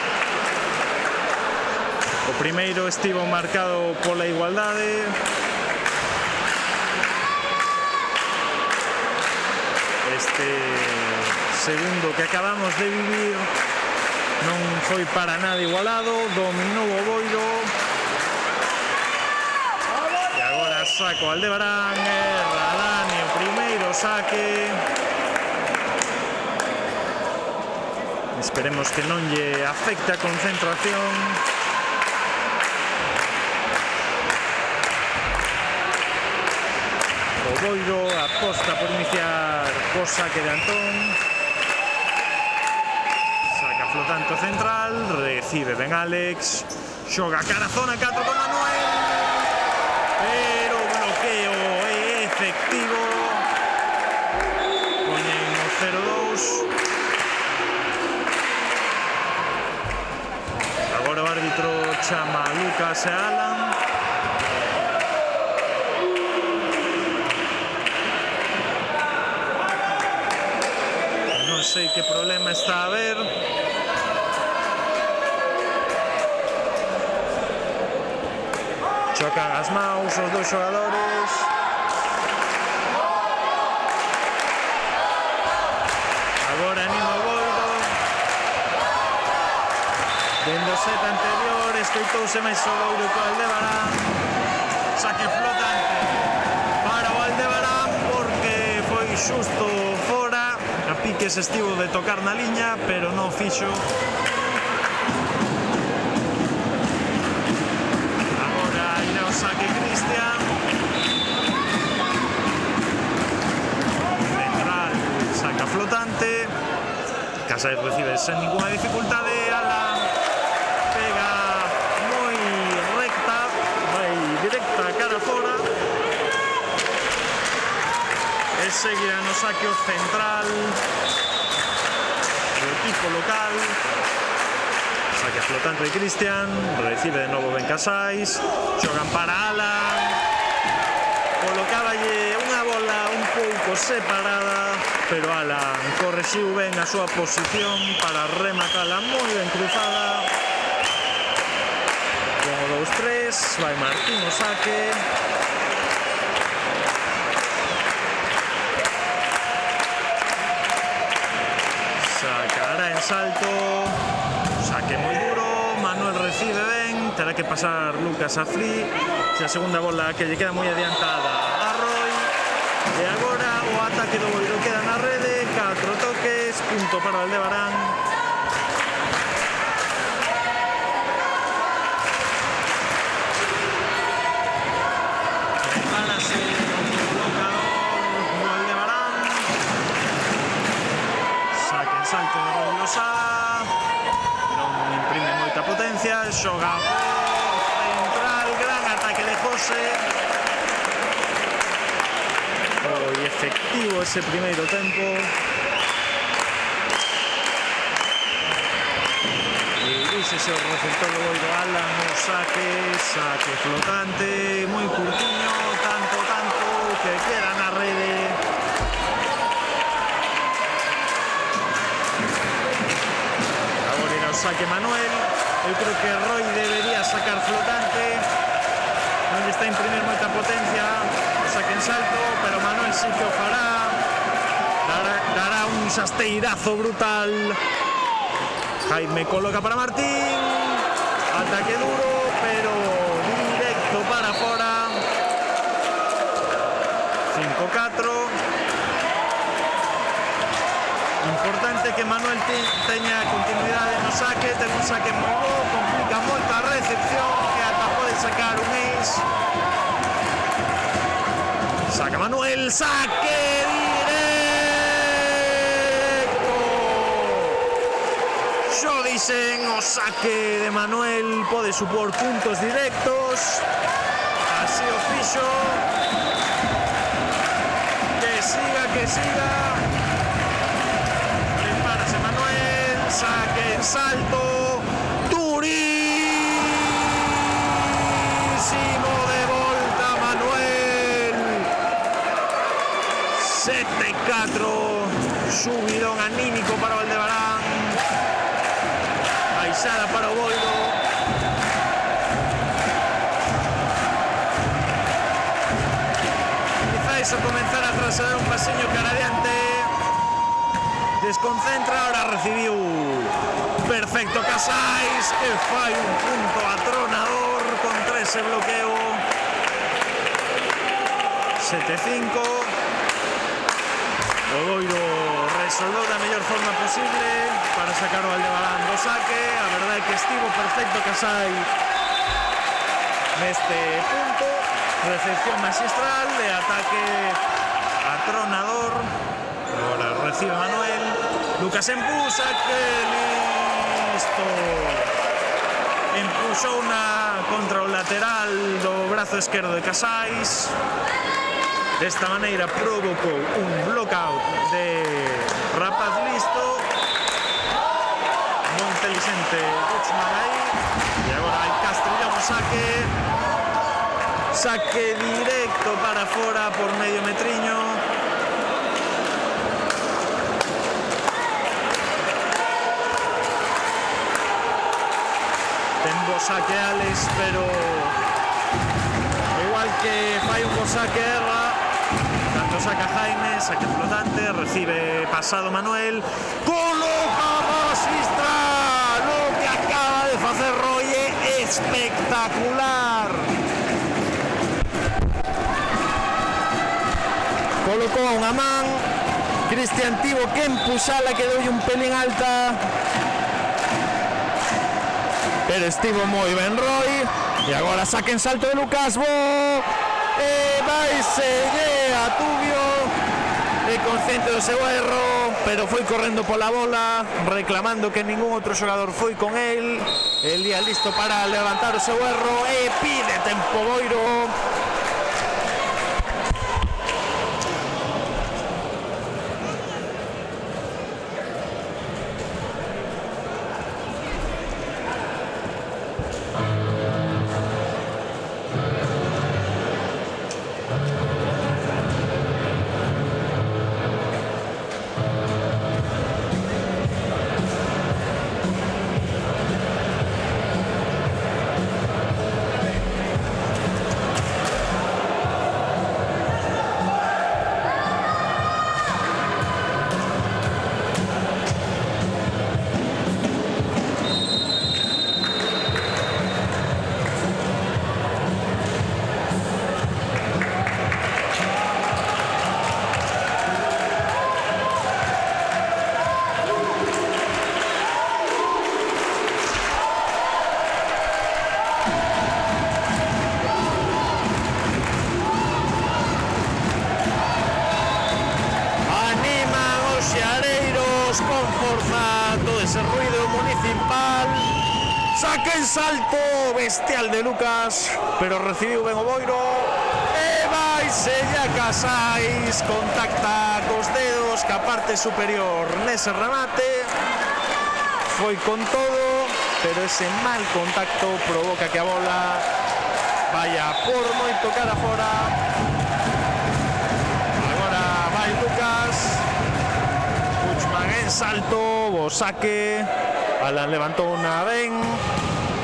S1: O primeiro estivo marcado pola igualdade. Este segundo que acabamos de vivir non foi para nada igualado, dominou o Boiro. E agora saco Aldebarán, Radani o primeiro saque. Esperemos que non lle afecte a concentración. O Boiro aposta por iniciar co saque de Antón. Saca flotante central, recibe ben Alex. Xoga cara a zona 4 con Manuel. Pero o bloqueo é efectivo. Poñen o 0-2. Agora o árbitro chama a Lucas e Alan. Non sei que problema está a haber. Chocan as maus os dois xogadores. Agora anima o Boiro. Dendo set anterior, escoitouse máis o Boiro co Aldebarán. Saque flotante para o Aldebarán porque foi xusto fora. A piques estivo de tocar na liña, pero non fixo. Agora irá o saque Cristian. Central, saca flotante. Casares recibe sen ninguna dificultade. Alan pega moi recta, vai directa cara fora. E seguirá no saque o central do equipo local. Saque flotante de Cristian, recibe de novo ben Casais. Xogan para Alan. Colocáballe unha bola un pouco separada, pero Alan correxiu ben a súa posición para rematala moi ben cruzada. Con o 2-3, vai Martín o saque. Sacará en salto. Saque moi duro. Manuel recibe ben. Terá que pasar Lucas a free. A segunda bola que lle queda moi adiantada a Roy. E agora o ataque do Boiro queda na rede. 4 toques. Punto para o Aldebarán. Prepárase o colocador do Aldebarán. Saque en salto de Roy Losada. Non imprime moita potencia. Xoga central. Gran ataque de José. Foi efectivo ese primeiro tempo. Diríxese o receptor do Boiro Alan no saque. Saque flotante. Moi curtiño. Tanto que queda na rede. Agora irá o saque Manuel. Eu creo que Roy debería sacar flotante. Non lle está a imprimir moita potencia. O saque en salto, pero Manuel sí que o fará. Dará un sasteirazo brutal. Jaime coloca para Martín. Ataque duro, pero directo para fora. 5-4. Importante que Manuel teña continuidade no saque. Ten un saque moi bo, complica moito a recepción, que ata pode sacar un ace. Saca Manuel, saque directo. Xo dixen, o saque de Manuel pode supor puntos directos. Así o fixo. Que siga. Prepárase Manuel, saque en salto. Durísimo de volta Manuel. 7-4. Subidón anímico para o Aldebarán. baixada para o Boiro. Quizáis a comenzar a trasladar un pasiño cara adiante. Desconcentra, ahora recibiu perfecto Casais, que fai un punto atronador contra ese bloqueo. 7-5. O Boiro resolveu da mellor forma posible para sacar o Aldebarán do saque. A verdade é que estivo perfecto Casais neste punto. Recepción magistral de ataque atronador. Agora recibe Manuel. Lucas empuxa, que listo. Empuxou una contra o lateral do brazo esquerdo de Casais. Desta maneira provocou un blockout de Rapaz listo. Moi inteligente Guzmán aí. E agora hai Castrillón saque. Saque directo para fora por medio metriño. Ten bo saque Alex, pero igual que fai un bo saque erra. Tanto saca Jaime, saque flotante, recibe pasado Manuel. Coloca magistral, lo que acaba de facer Roy é espectacular. Colocou unha man, Cristian tivo que empuxala, quedoulle un pelín alta, pero estivo moi ben Roy. E agora saque en salto de Lucas Bo, e vai seguir a Tubio, é consciente do seu erro, pero foi correndo pola bola, reclamando que ningún outro xogador foi con el. El día listo para levantar o seu erro e pide tempo Boiro. Con forza todo ese ruido municipal. Saque en salto bestial de Lucas, pero recibiu ben o Boiro e vai sella Casais, contacta cos dedos ca parte superior nese remate. Foi con todo, pero ese mal contacto provoca que a bola vaya por moito cara fora. Agora vai Lucas, en salto, o saque. Alan levantou unha ben,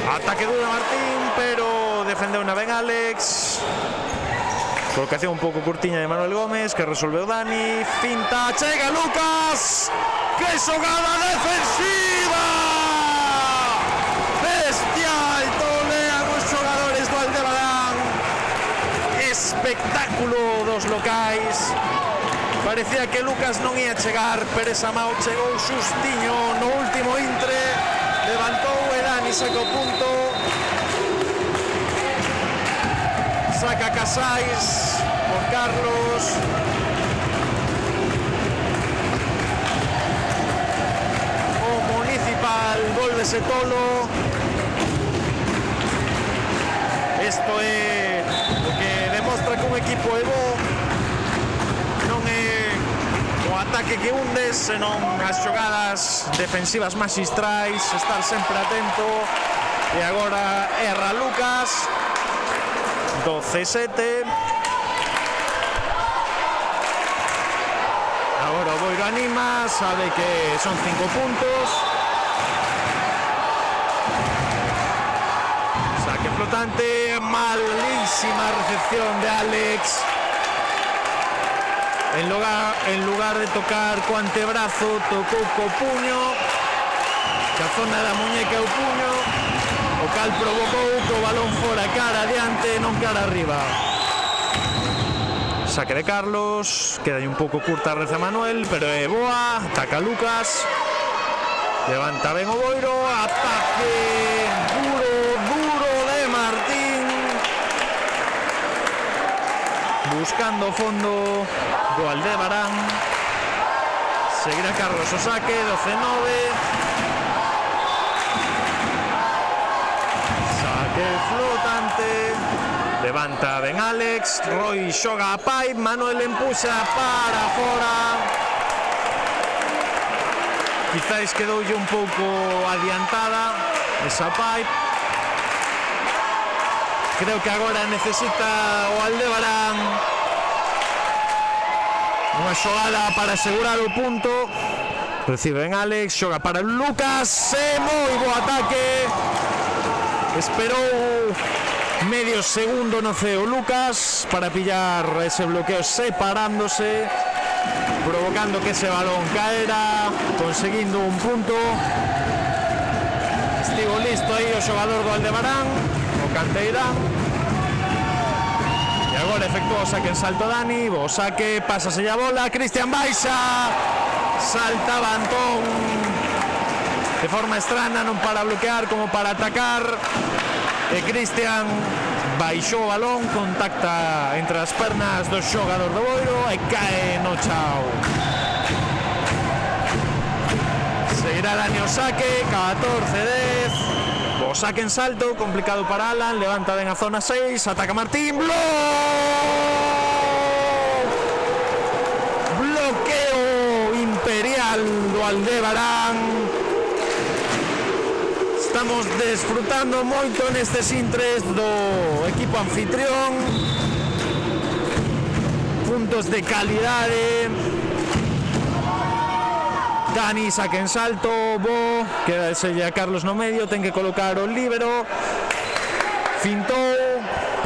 S1: ataque duro Martín, pero defendeu unha ben Alex. Colocación un pouco curtiña de Manuel Gómez, que resolveu Dani. Finta, chega Lucas, que xogada defensiva bestial, tolean os xogadores do Aldebarán. Espectáculo dos locais. Parecía que Lucas non ia chegar, pero esa mao chegou xustiño no último intre. Levantou e Dani sacou punto. Saca Casais por Carlos. O Municipal volvese tolo. Isto é o que demostra que un equipo é bo. Non é o ataque que hunde, senón as xogadas defensivas maxistrais, estar sempre atento. E agora erra Lucas. 12-7. Agora o Boiro anima, sabe que son 5 puntos. flotante, malísima recepción de Alex. En lugar de tocar co antebrazo, tocou co puño, que a zona da muñeca e o puño, o cal provocou que o balón fora cara adiante, non cara arriba. Saque de Carlos, queda un pouco curta a reza Manuel, pero é boa, ataca Lucas, levanta ben o Boiro, ataque duro de Martín, buscando o fondo do Aldebarán, seguirá Carlos o saque, 12-9, saque flotante, levanta ben Alex, Roy xoga a Pipe, Manuel empuxa para fora, quizáis quedoulle un pouco adiantada esa Pipe, creo que agora necesita o Aldebarán unha xogada para asegurar o punto, recibe ben Alex, xoga para Lucas, moi bo ataque, esperou medio segundo no ceo Lucas para pillar ese bloqueo separándose, provocando que ese balón caera, conseguindo un punto. Estivo listo aí o xogador do Aldebarán, o canteirán, e agora efectúa o saque en salto Dani, o saque, pásase a bola, Cristian baixa, salta Antón de forma estrana, non para bloquear como para atacar, e Cristian baixou o balón, contacta entre as pernas do xogador do Boiro e cae no chao. Seguirá Dani o saque, 14-10, o saque en salto, complicado para Alan, levanta ben a zona 6, ataca Martín, bloqueo imperial do Aldebarán. Estamos desfrutando moito nestes intres do equipo anfitrión, puntos de calidade. Dani saque en salto, bo, queda ese a Carlos no medio, ten que colocar o líbero, fintou,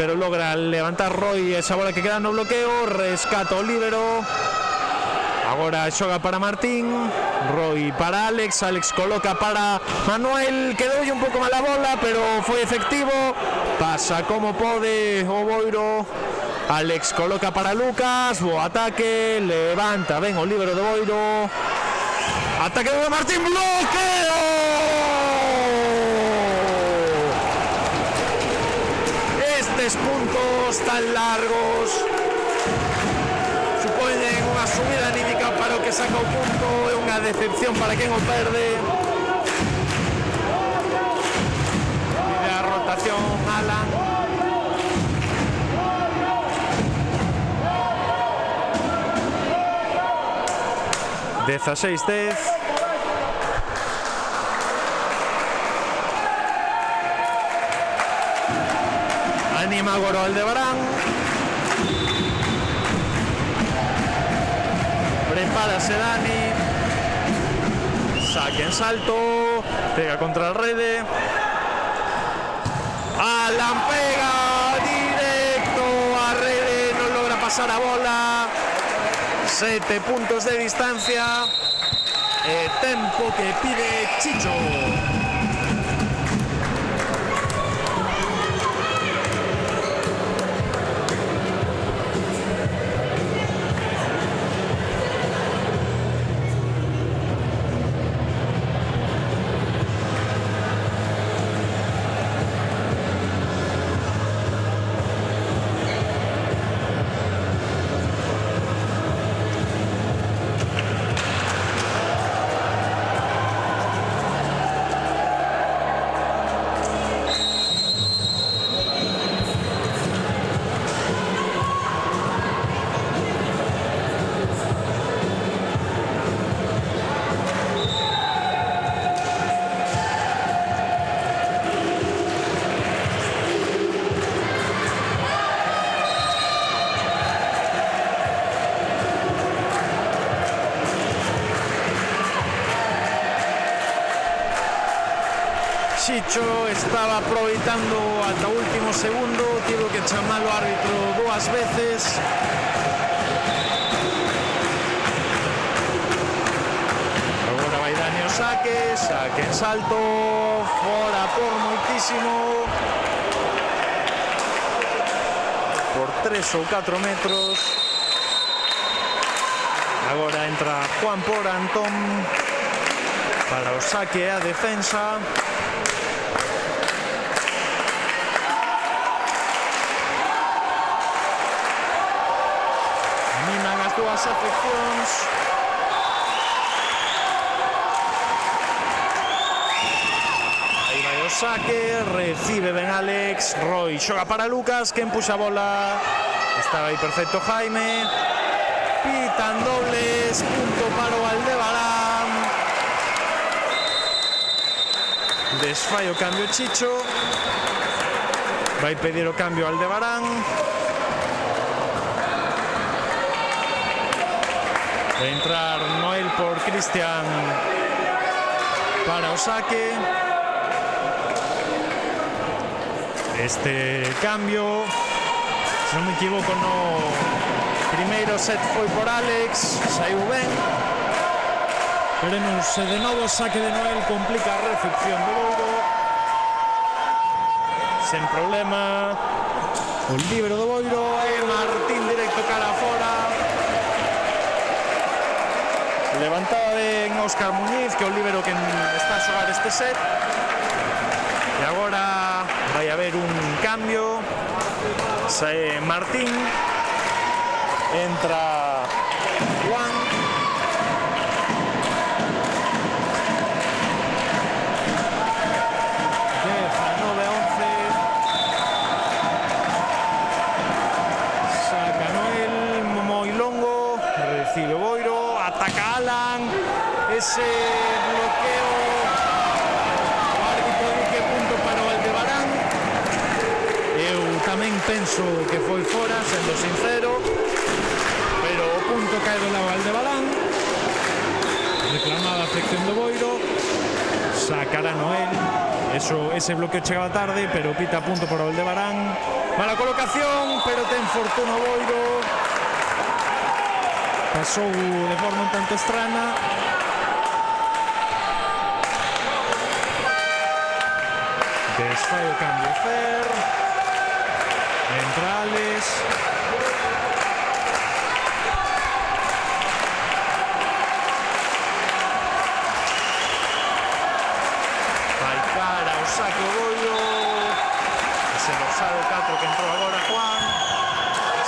S1: pero logra levantar Roy esa bola que queda no bloqueo, rescata o líbero, agora xoga para Martín, Roy para Alex, Alex coloca para Manuel, quedoulle un pouco mala bola, pero foi efectivo, pasa como pode o Boiro, Alex coloca para Lucas, bo ataque, levanta ben o líbero do Boiro, ataque de Martín, bloqueo! Estes puntos tan largos supoñen unha subida anímica para o que saca o punto, é unha decepción para quen o perde. Pide a rotación Alan. (16-10). Anima agora o Aldebarán. Prepárase Dani. Saque en salto. Pega contra a rede. Alan pega directo a rede. Non logra pasar a bola. 7 puntos de distancia. Tempo que pide Chicho. Chicho estaba aproveitando ata o último segundo, tivo que chamar o árbitro 2 veces. Agora vai Dani o saque en salto, fora por moitísimo, por 3 ou 4 metros. Agora entra Juan por Antón para o saque e a defensa. Animan as dúas afeccións. Aí vai o saque, recibe ben Alex, Roy xoga para Lucas, que empuxa a bola. Estaba aí perfecto Jaime. Pitan dobles, punto para o Aldebarán. Desfai o cambio Chicho. Vai pedir o cambio Aldebarán. Vai entrar Noel por Cristian para o saque. Este cambio, se non me equivoco, no primeiro set foi por Alex, saiu ben. Veremos se de novo o saque de Noel complica a recepción do Boiro. Sen problema, o libero do Boiro e Martín directo cara fora. Levantada ben Óscar Muñiz, que é o libero que está a xogar este set. E agora vai haber un cambio. Sae Martín, entra Juan. Deja 9-11. Saca Noel, moi longo, recibe Boiro, ataca Alan. Ese bloqueo, o árbitro di que punto para o Aldebarán. Eu tamén penso que foi fora, sendo sincero, pero o punto cae do lado Aldebarán. Reclamada a afección do Boiro, sacará Noel. Ese bloqueo chegaba tarde, pero pita punto para o Aldebarán. Mala colocación, pero ten fortuna o Boiro. Pasou de forma un tanto estrana. Desfai o cambio Fer. Entra Alex. Vai cara o saque o Boiro. Ese dorsal 4 que entrou agora Juan.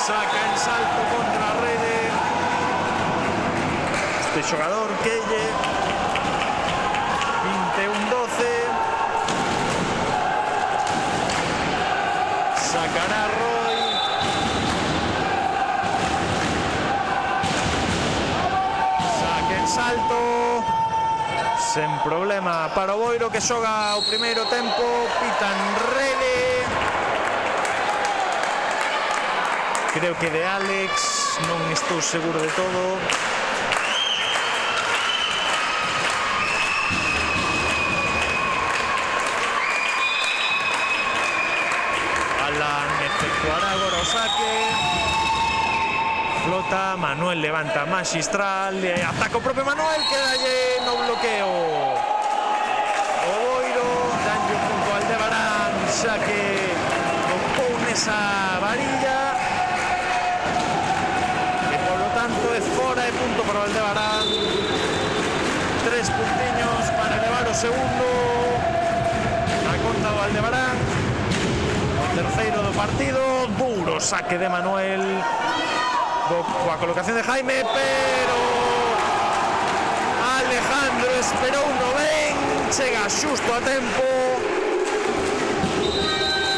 S1: Saca en salto contra a rede. Este xogador Kelle. 21-12. Sacará Roy. Saque en salto. Sen problema para o Boiro, que xoga o primeiro tempo. Pitan rede. Creo que de Alex, non estou seguro de todo. Alan efectuará agora o saque. Flota, Manuel levanta magistral, ataca o propio Manuel, que dalle no bloqueo o Boiro, danlle un punto ao Aldebarán, xa que tocou nesa varilla, e polo tanto é fora de punto para o Aldebarán. 3 puntiños para elevar o segundo a conta do Aldebarán. O terceiro do partido, duro saque de Manuel. Coa colocación de Jaime, pero Alejandro esperou no ben, chega xusto a tempo.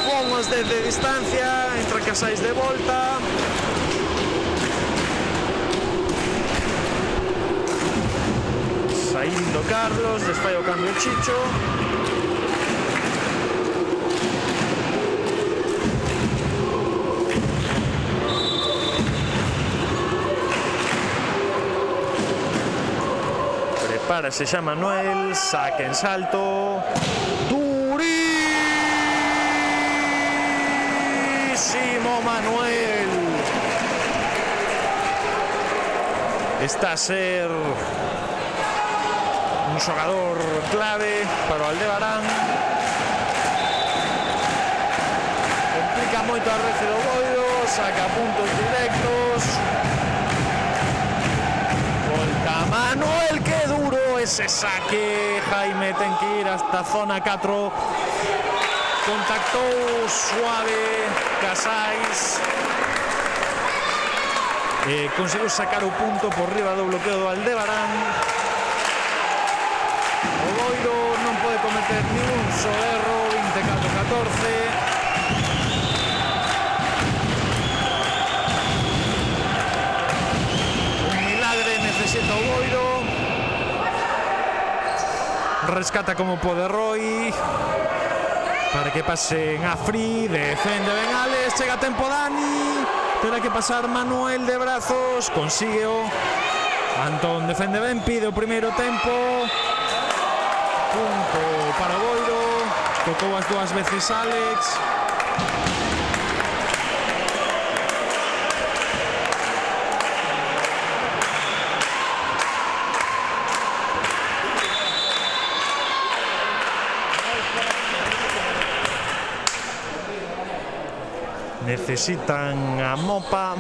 S1: Fomos desde distancia, entre Casais de volta. Saindo Carlos, desfai o cambio Chicho. Prepárase xa Manuel, saque en salto. Durísimo buenísimo Manuel. Está a ser un xogador clave para o Aldebarán. Complica moito a Rece do Boiro, saca puntos directos. Volta Manuel, que duro ese saque. Jaime ten que ir hasta zona 4. Contactou suave Casais. Conseguiu sacar o punto por riba do bloqueo do Aldebarán. O Boiro non pode cometer ningún só erro. 24-14. Necesita o Boiro. Rescata como pode Roy para que pasen a Free. Defende ben Alex. Chega a tempo Dani. Terá que pasar Manuel de brazos. Consígueo. Antón defende ben. Pide o primeiro tempo. Punto para o Boiro. Tocou as dúas veces Alex. Necesitan a Mopa.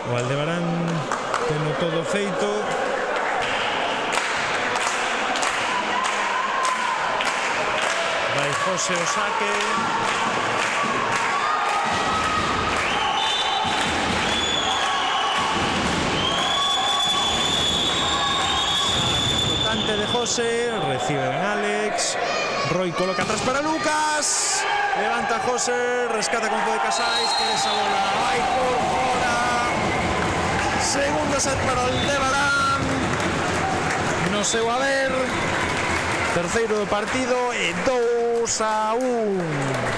S1: O Aldebarán teno todo feito. Vai José o saque. Flotante de José, recibe ben Alex. Roy coloca atrás para Lucas. Levanta José, rescata con pode Casais, que esa bola vai por fora. Segundo set para o Aldebarán. No se va a ver. Terceiro do partido e 2-1.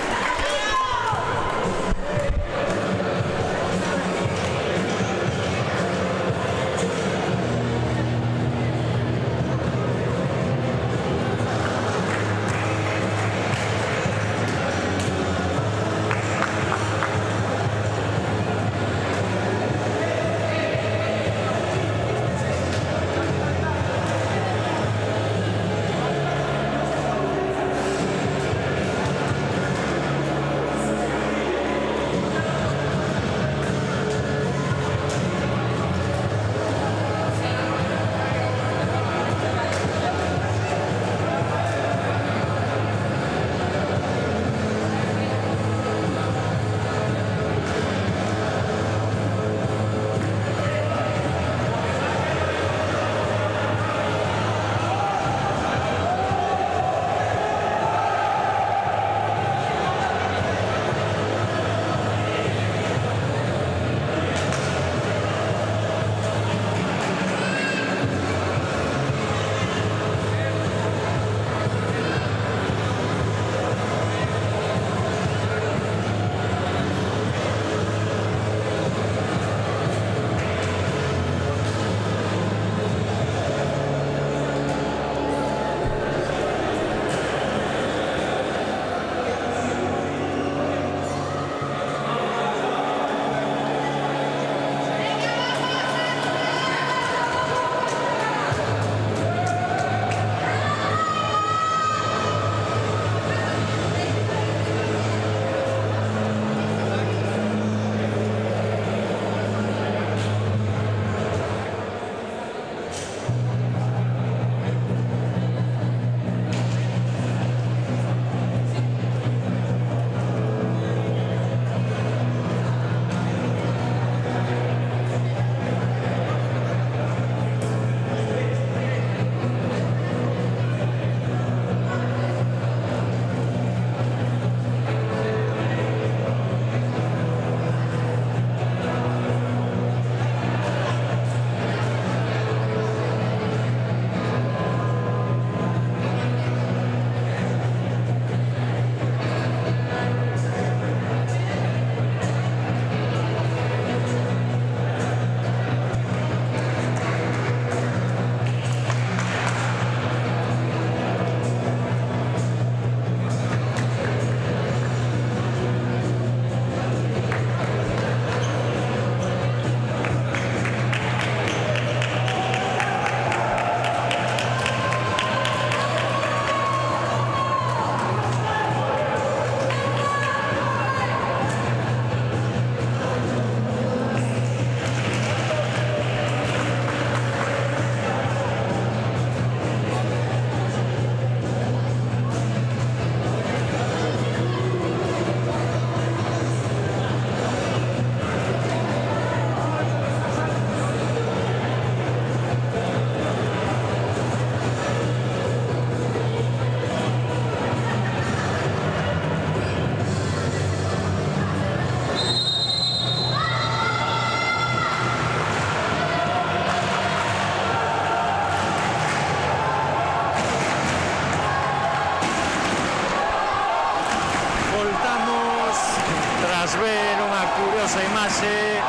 S1: podes ver unha curiosa imaxe.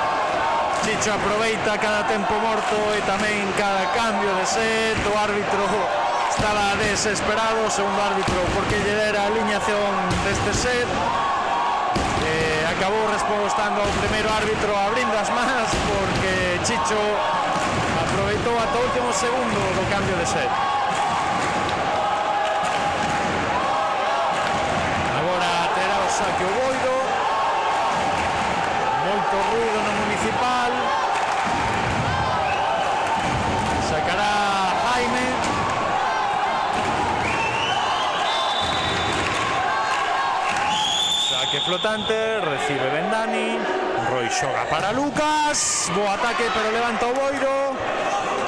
S1: Chicho aproveita cada tempo morto e tamén cada cambio de set. O árbitro estaba desesperado, o segundo árbitro, porque lle dera a aliñación deste set. Acabou respondendo ao primeiro árbitro abrindo as mans, porque Chicho aproveitou ata o último segundo do cambio de set. Agora terá o saque o Boiro. Moito ruido no Municipal. Sacará Jaime. Saque flotante, recibe Ben Dani. Roy xoga para Lucas. Bo ataque, pero levanta o Boiro.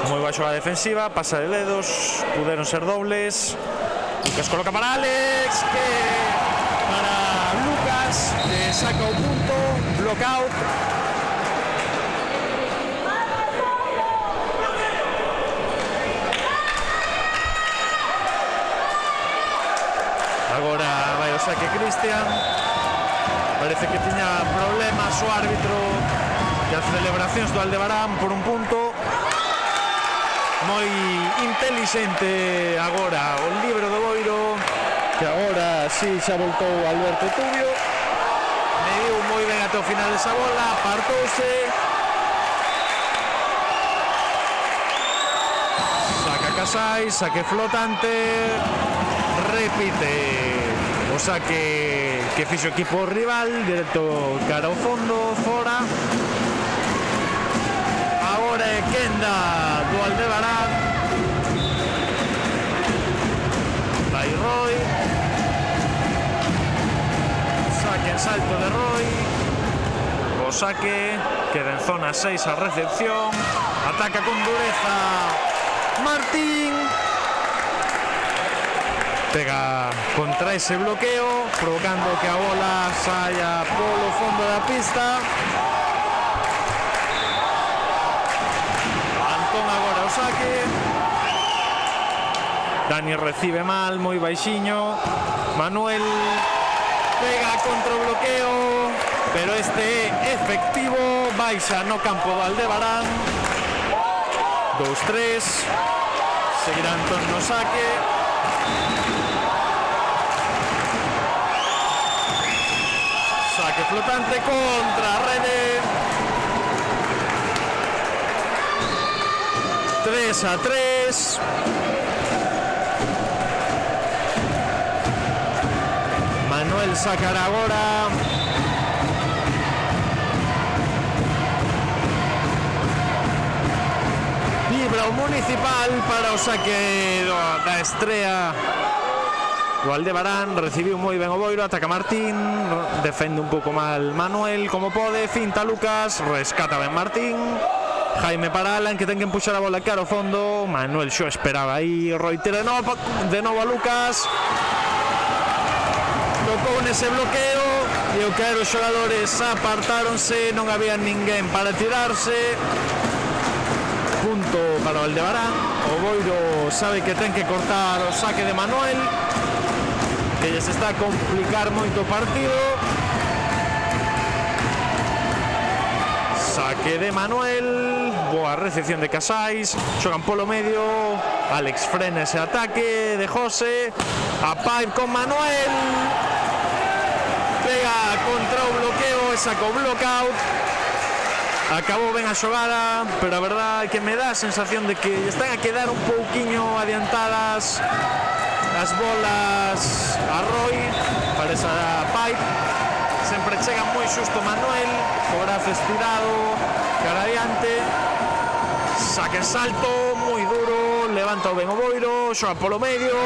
S1: Moi baixo a defensiva, pasa de dedos, puderon ser dobles. Lucas coloca para Alex, que para Lucas, que saca o punto, blockout. Agora vai o saque Cristian. Parece que tiña problemas o árbitro que as celebracións do Aldebarán por un punto. Moi inteligente agora o libro do Boiro, que agora sí xa voltou Alberto Tubio. Mediu moi ben até o final desa bola, apartouse. Saca Casais, saque flotante, repite o saque que fixo o equipo rival, directo cara ao fondo, fora. Agora é quenda do Aldebarán. Vai Roy. Saque en salto de Roy. O saque queda en zona 6 a recepción. Ataca con dureza Martín. Pega contra ese bloqueo, provocando que a bola saia polo fondo da pista. Agora o saque. Dani recibe mal, moi baixiño. Manuel pega contra o bloqueo, pero este é efectivo. Baixa no campo do Aldebarán. 2-3. Seguirá Antón no saque. Saque flotante contra a rede. 3-3. Manuel sacará agora. Vibra o Municipal para o saque da estrea do Aldebarán. Recibiu moi ben o Boiro, ataca Martín, defende un pouco mal Manuel como pode, finta Lucas, rescata ben Martín. Jaime para Alan, que ten que empuxar a bola cara ao fondo. Manuel xo esperaba aí. Roy tira de novo a Lucas. Tocou nese bloqueo e o que os xogadores apartáronse. Non había ninguén para tirarse. Punto para o Aldebarán. O Boiro sabe que ten que cortar o saque de Manuel, que lles está a complicar moito o partido. Saque de Manuel. Boa recepción de Casais. Xogan polo medio. Alex frena ese ataque de José. A Pipe con Manuel. Pega contra o bloqueo e saca o blockout. Acabou ben a xogada, pero a verdade é que me dá a sensación de que están a quedar un pouquiño adiantadas as bolas a Roy. Parece a Pipe. Sempre chega moi xusto Manuel, co brazo estirado, cara adiante. Saque en salto, moi duro, levanta o ben o Boiro, xoga polo medio.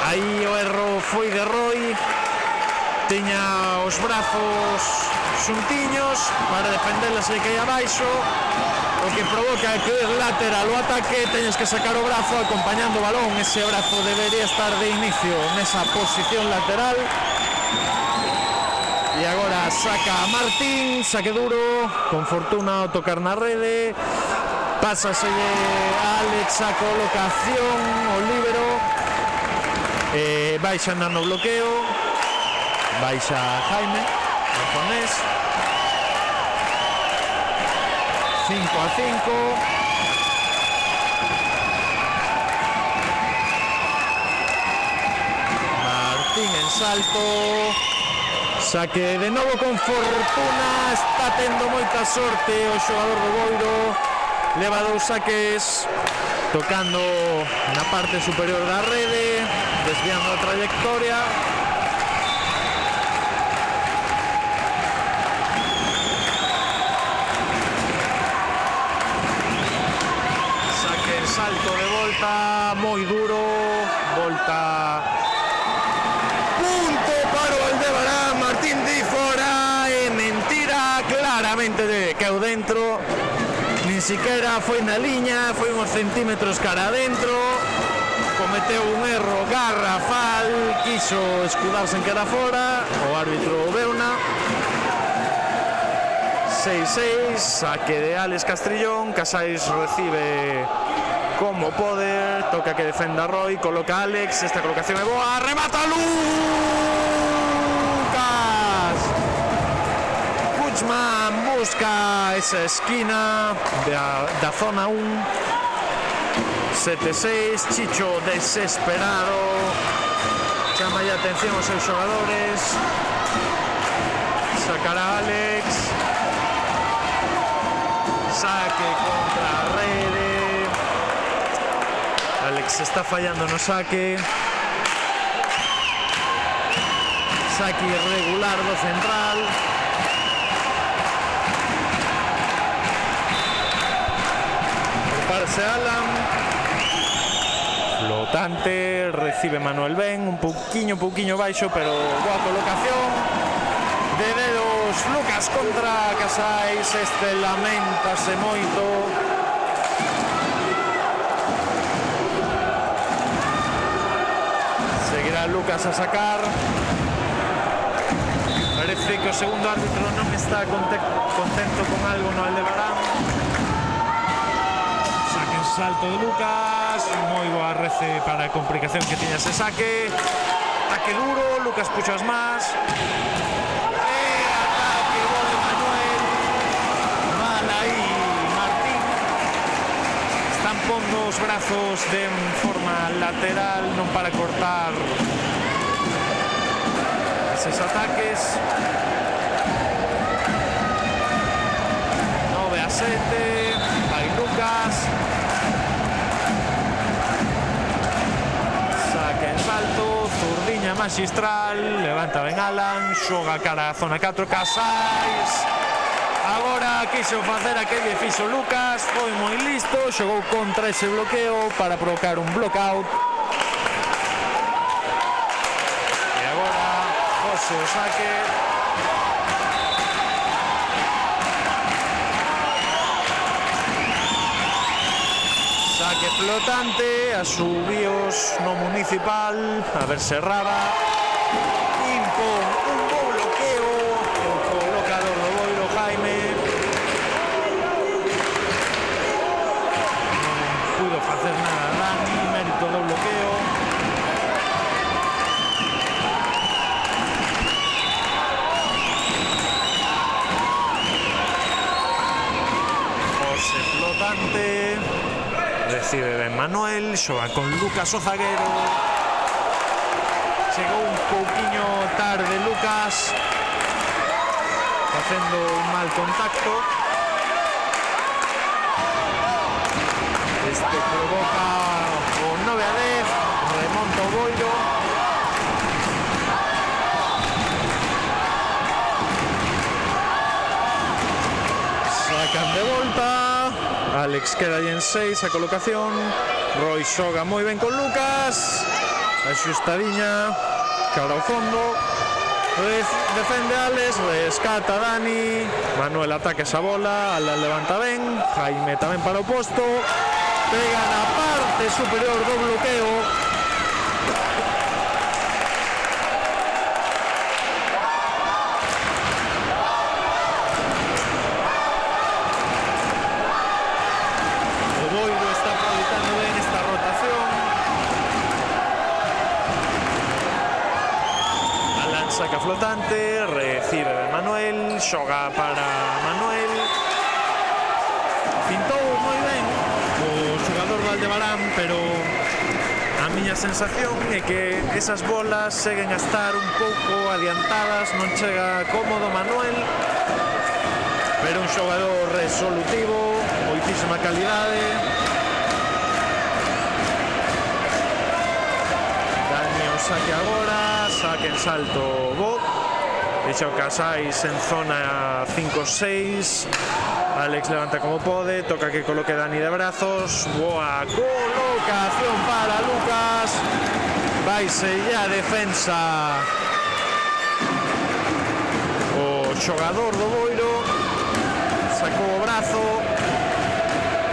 S1: Aí o erro foi de Roy. Tiña os brazos xuntiños para defenderlas e que aí abaixo, o que provoca que é lateral o ataque. Teñes que sacar o brazo acompañando o balón. Ese brazo debería estar de inicio nesa posición lateral. E agora saca a Martín, saque duro, con fortuna ao tocar na rede. Pásaselle a Alex a colocación, o líbero. Baixa andando o bloqueo. Baixa Jaime, japonés. 5-5. Martín en salto. Saque de novo con fortuna. Está tendo moita sorte o xogador do Boiro. Leva 2 saques, tocando na parte superior da rede, desviando a trayectoria. Saque en salto de volta, moi duro, volta. Punto para o Aldebarán, Martín di fora e mentira claramente de que o dentro. Ni siquiera foi na liña, foi uns centímetros cara adentro, cometeu un erro garrafal, quiso escudarse en cara fora, o árbitro veuna. 6-6, saque de Alex Castrillón, Casais recibe como pode, toca que defenda Roy, coloca Alex, esta colocación é boa, remata Puigman, busca esa esquina da zona 1. 7-6, Chicho desesperado, chama a atención aos seus xogadores, sacará Alex, saque contra a rede. Alex está fallando no saque. Saque irregular do central. Prepárase Alan. Flotante, recibe Manuel Ben, un pouquiño baixo, pero boa colocación. De dedos Lucas contra Casais, este lamentase moito. Seguirá Lucas a sacar. Parece que o segundo árbitro non está contento con algo no Aldebarán. Saque en salto de Lucas, moi boa rece para a complicación que tiña ese saque. Ataque duro, Lucas puxas máis. Ataque gol de Manuel. Mal aí Martín. Están pondo os brazos de forma lateral, non para cortar esos ataques. 9-7, vai Lucas. Saque en salto, zurdiña magistral, levanta ben Alan, xoga cara a zona 4, Casais. Agora quiso facer aquel que fixo Lucas, foi moi listo, xogou contra ese bloqueo para provocar un blockout. E agora José o saque. Saque flotante, asubíos no municipal, a ver se erraba. Impón un bo bloqueo, o colocador do Boiro Jaime. Non pudo facer nada Dani, mérito do bloqueo. José flotante. Recibe ben Manuel, xoga con Lucas o zaguero. Chegou un pouquiño tarde Lucas, facendo un mal contacto. Este provoca o 9-10, remonta o Boiro. Sacan de volta. Alex queda aí en 6 a colocación. Roy xoga moi ben con Lucas. Axustadiña cara ao fondo. Defende Alex, rescata Dani. Manuel ataca esa bola, Alan levanta ben. Jaime tamén para o posto. Pega na parte superior do bloqueo. saca flotante, recibe de Manuel, xoga para Manuel. Pintou moi ben o xogador do Aldebarán, pero a miña sensación é que esas bolas seguen a estar un pouco adiantadas, non chega cómodo Manuel, pero un xogador resolutivo, moitísima calidade. Dani o saque agora, saque en salto Bo, deixa o Casais en zona 5-6. Alex levanta como pode, toca que coloque Dani de brazos. Boa colocación para Lucas. Vaise ya defensa o xogador do Boiro. Sacou o brazo,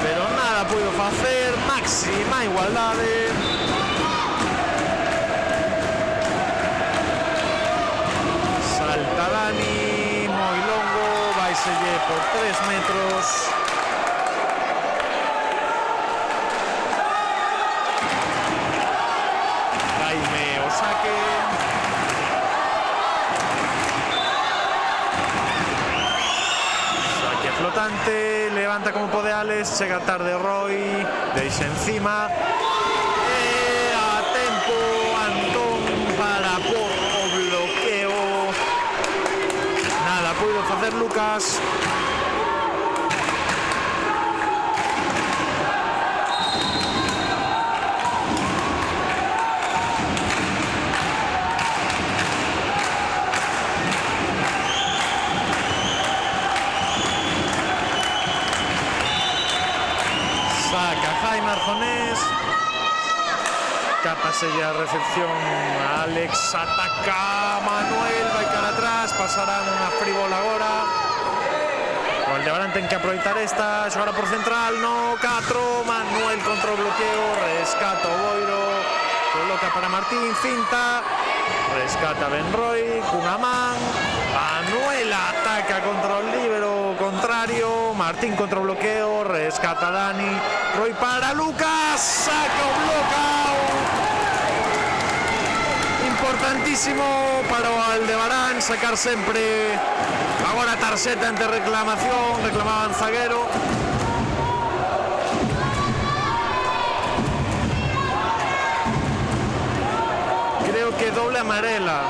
S1: pero nada puido facer. Máxima igualdade. Salta Dani, moi longo, vaiselle por 3 metros. Jaime o saque. Saque flotante, levanta como pode Alex, chega tarde Roy, deixa encima. E a tempo Antón para por o bloqueo. Nada puido facer Lucas. Saca Jaime Arjonés. Cápaselle a recepción a Alex, ataca Manuel, vai cara atrás, pasarán unha frívola agora. O Aldebarán ten que aproveitar esta, xogara por central, no, 4, Manuel contra o bloqueo, rescata o Boiro, coloca para Martín, cinta, rescata Ben Roy, cunha man, Manuel ataca contra o líbero contrario, Martín contra o bloqueo, rescata Dani, Roy para Lucas, saca o bloqueo. Importantísimo para o Aldebarán sacar sempre agora tarxeta ante reclamación, reclamaban zaguero. Creo que doble amarela.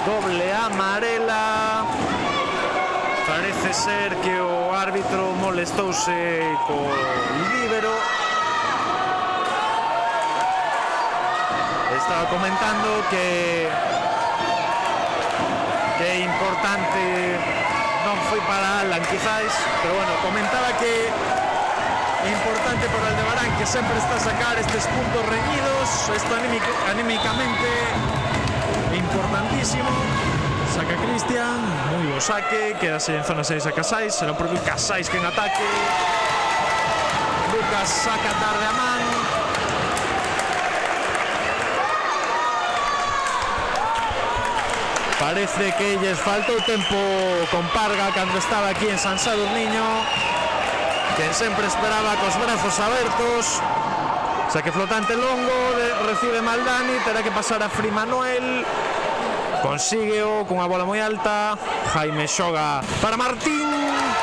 S1: Doble amarela. Parece ser que o árbitro molestouse co líbero. Estaba comentando que é importante, non foi para Alan quizáis, pero bueno, comentaba que é importante para o Aldebarán que sempre está a sacar estes puntos reñidos, isto anímicamente importantísimo. Saca Cristian, moi bo saque, quedase en zona 6 a Casais, será o propio Casais que en ataque. Lucas saca tarde a man. Parece que lles faltou tempo con Parga cando estaba aquí en San Sadurniño, que sempre esperaba cos brazos abertos. Saque flotante longo, recibe Maldani, terá que pasar a Fri Manuel. Consígueo cunha bola moi alta. Jaime xoga para Martín,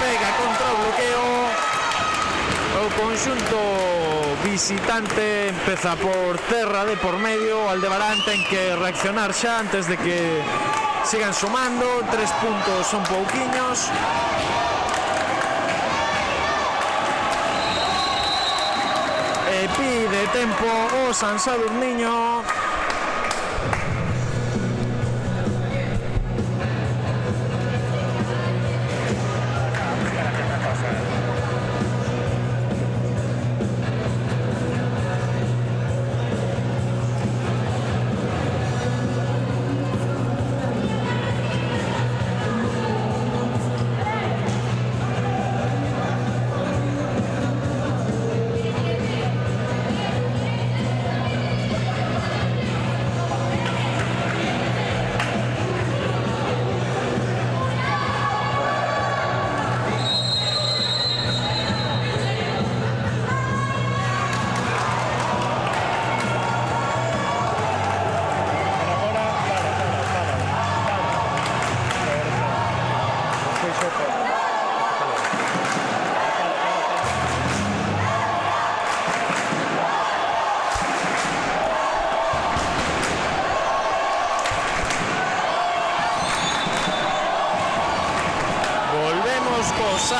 S1: pega contra o bloqueo. O conxunto visitante empeza por terra de por medio. O Aldebarán ten que reaccionar xa antes de que sigan sumando. 3 puntos son pouquiños. E pide tempo o San Sadurniño.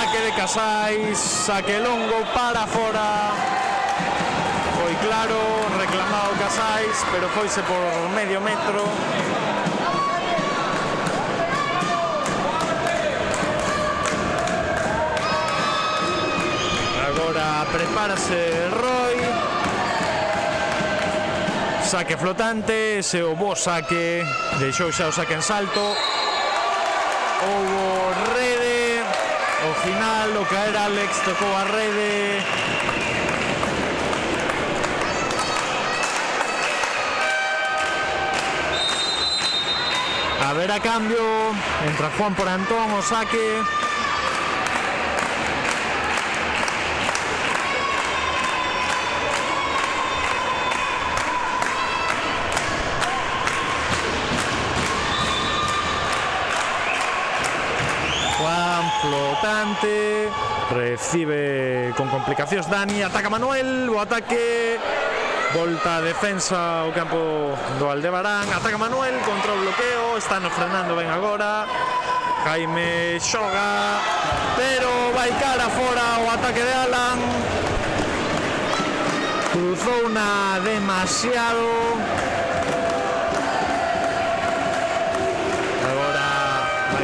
S1: saque de Casais, saque longo para fora. Foi claro, reclamado Casais, pero foise por medio metro. Agora prepárase Roy. Saque flotante, ese o bo saque, deixou xa o saque en salto. Houbo rede, ao final o caer Alex tocou a rede. A ver a cambio, entra Juan por Antón o saque. Flotante, recibe con complicacións Dani, ataca Manuel, o ataque, volta a defensa ao campo do Aldebarán, ataca Manuel contra o bloqueo, están frenando ben agora, Jaime xoga, pero vai cara fora o ataque de Alan, cruzou na demasiado.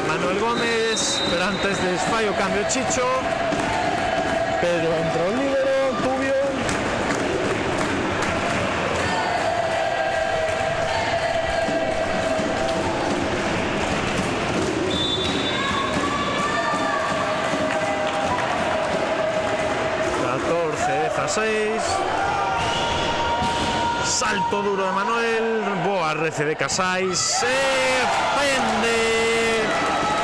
S1: Manuel Gómez, pero antes desfai o cambio Chicho, pero entra o líbero, Tubio. Salto duro de Manuel, boa rece de Casais, se fende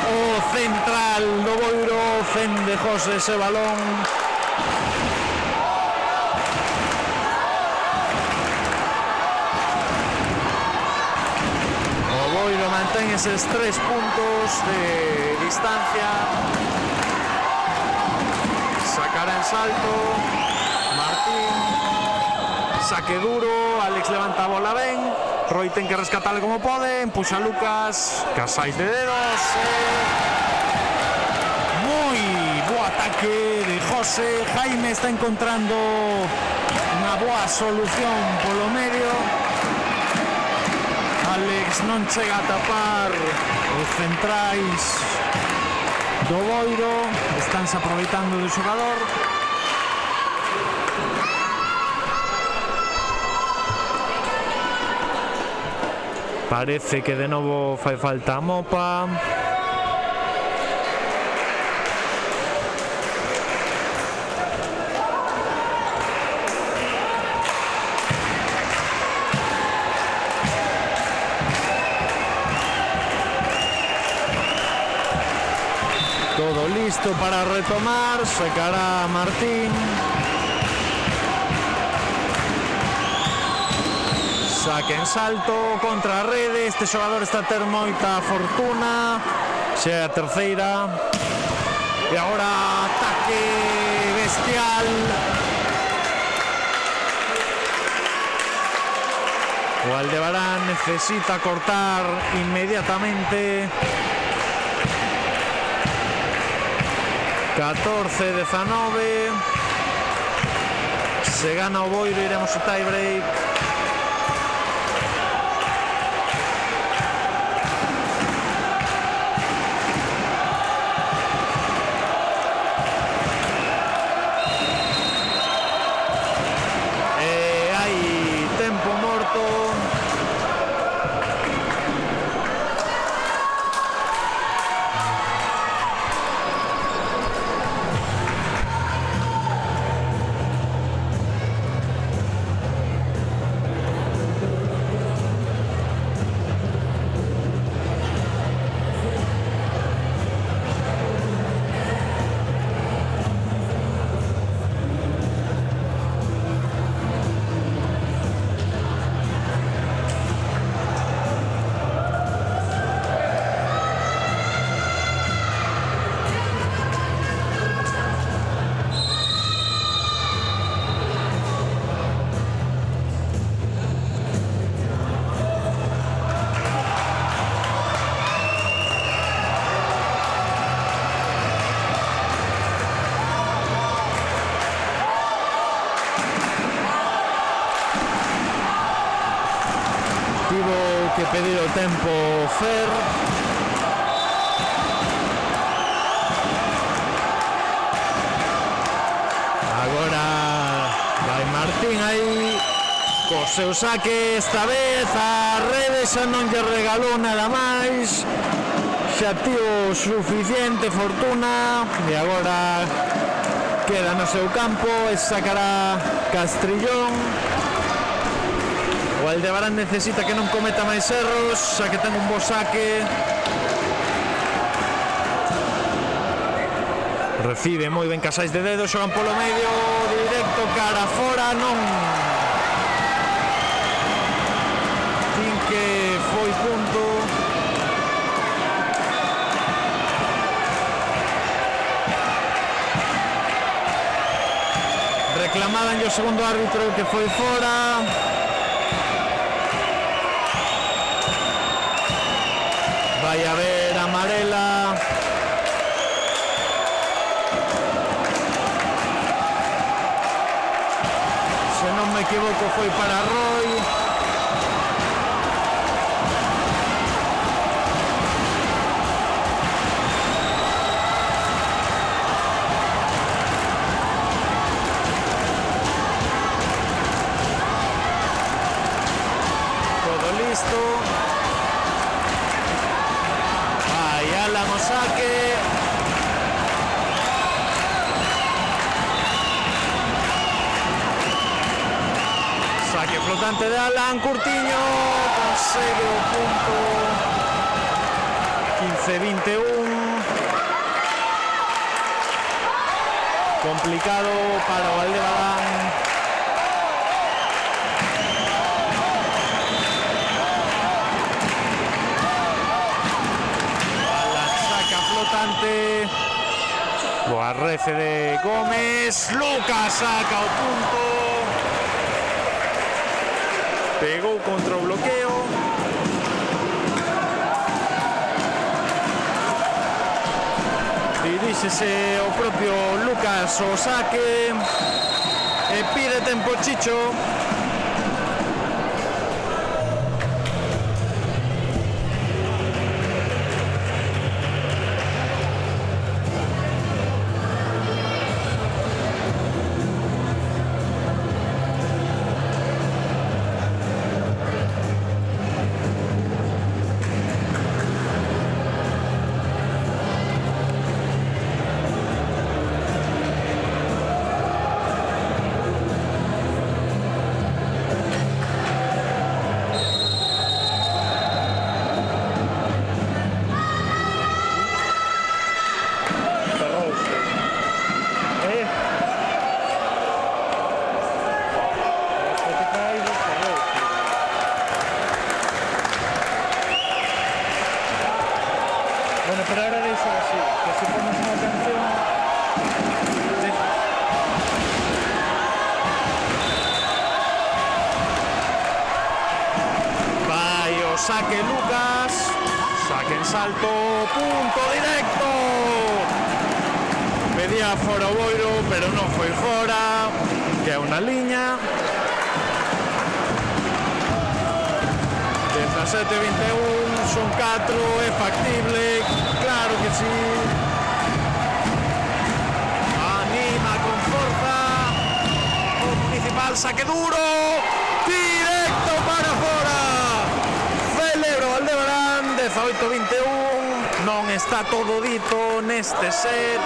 S1: o central do Boiro, fende José ese balón. O Boiro mantén eses 3 puntos de distancia. Sacará en salto Martín, saque duro, Alex levanta a bola ben, Roy ten que rescatarle como pode, empuxa a Lucas, Casais de dedos, moi bo ataque de José, Jaime está encontrando unha boa solución polo medio, Alex non chega a tapar os centrais do Boiro, estánse aproveitando do xogador. Parece que de novo fai falta a Mopa. Todo listo para retomar, sacará Martín. Saque en salto contra a rede, este xogador está a ter moita fortuna, xa é a terceira. E agora ataque bestial. O Aldebarán necesita cortar inmediatamente. 14-19. Se gana o Boiro iremos ao tie break. pedir o tempo Fer. Agora vai Martín aí co seu saque, esta vez a rede xa non lle regalou nada máis, xa tivo suficiente fortuna e agora queda no seu campo e sacará Castrillón. O Aldebarán necesita que non cometa máis erros, xa que ten un bo saque. Recibe moi ben Casais de dedo, xogan polo medio, directo cara fora, non. Tin que foi punto. Reclamaban o segundo árbitro que foi fora. Vai a ver amarela. Se non me equivoco foi para Roy. Todo listo. Vai Alan o saque. Saque flotante de Alan, Curtiño consegue o punto. 15-21. Complicado para o Aldebarán. Alan saca flotante. Boa rece de Gómez. Lucas saca o punto. Pegou contra o bloqueo. Diríxese o propio Lucas o saque e pide tempo Chicho. Bueno, pero ahora de eso así, que si pones una canción... Vai o saque Lucas, saque en salto, punto directo. Pedía fora o Boiro, pero non foi fora, que é unha liña. 17-21, son 4, é factible, claro que sí. Anima con forza o Municipal, saque duro, directo para fora. Celebro Aldebarán, 18-21, non está todo dito neste set.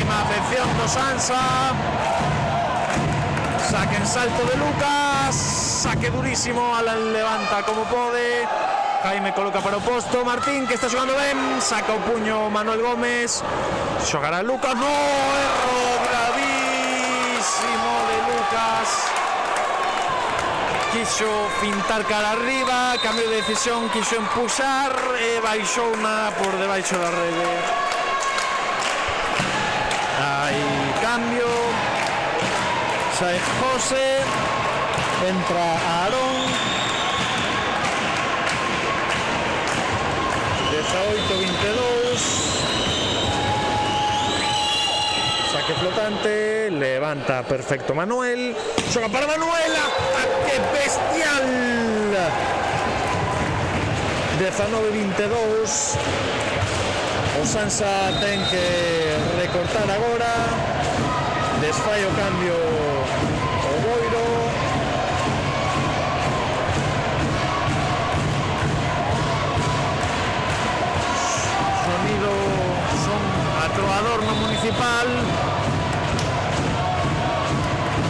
S1: Atención dos Ansa, saque en salto de Lucas, saque durísimo, Alan levanta como pode, Jaime coloca para o posto, Martín que está xogando ben, saca o puño Manuel Gómez, xogará Lucas, no, erro gravísimo de Lucas, quixo pintar cara arriba, cambio de decisión, quixo empuxar e baixou na por debaixo da rede. Hai cambio, sae José, entra Aarón, 18-22, saque flotante. flotante, levanta perfecto Manuel, xoga para Manuela, que bestial! 19-22, o Sansa ten que recortar agora, desfai o cambio o Boiro. Sonido son atroador no municipal.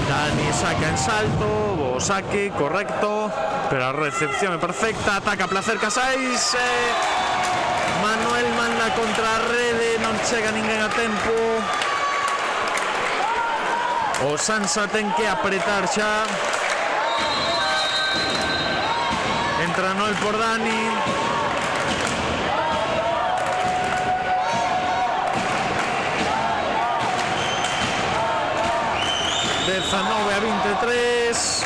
S1: Dani saca en salto, bo saque, correcto, pero a recepción é perfecta, ataca a placer Casais, Manuel manda contra a rede, non chega ninguén a tempo. O Sansa ten que apretar xa. Entra Noel por Dani. De 19-23.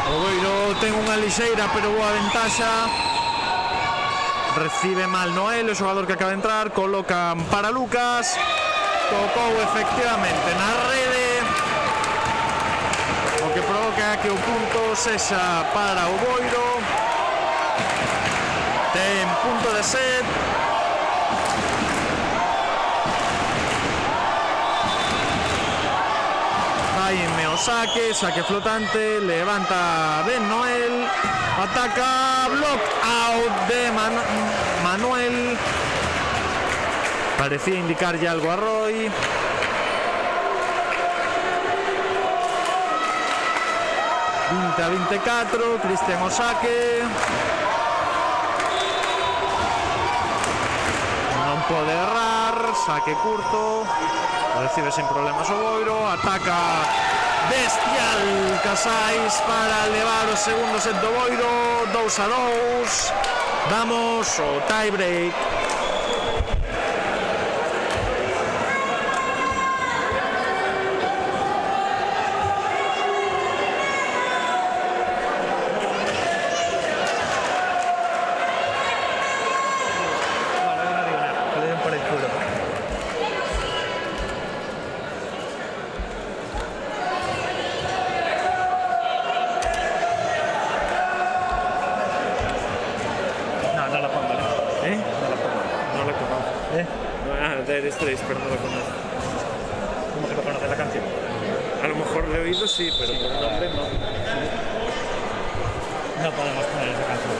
S1: O Boiro ten unha lixeira pero boa ventaxa. Recibe mal Noel, o xogador que acaba de entrar, colocan para Lucas. Tocou efectivamente na rede, o que provoca que o punto sexa para o Boiro. Ten punto de set. Jaime o saque flotante, levanta Ben Noel, ataca, block out de Manuel. Parecía indicar ya algo a Roy. ...20 a 24, Cristian o saque. Non pode errar, saque curto. Recibe sin problemas o Boiro, ataca bestial Casais para levar o segundo set do Boiro, 2-2. Vamos ao tie break.
S2: Pero no lo conozco. ¿Cómo que no conoces la canción?
S1: A lo mejor de oído sí, pero por nombre no.
S2: No podemos poner esa canción.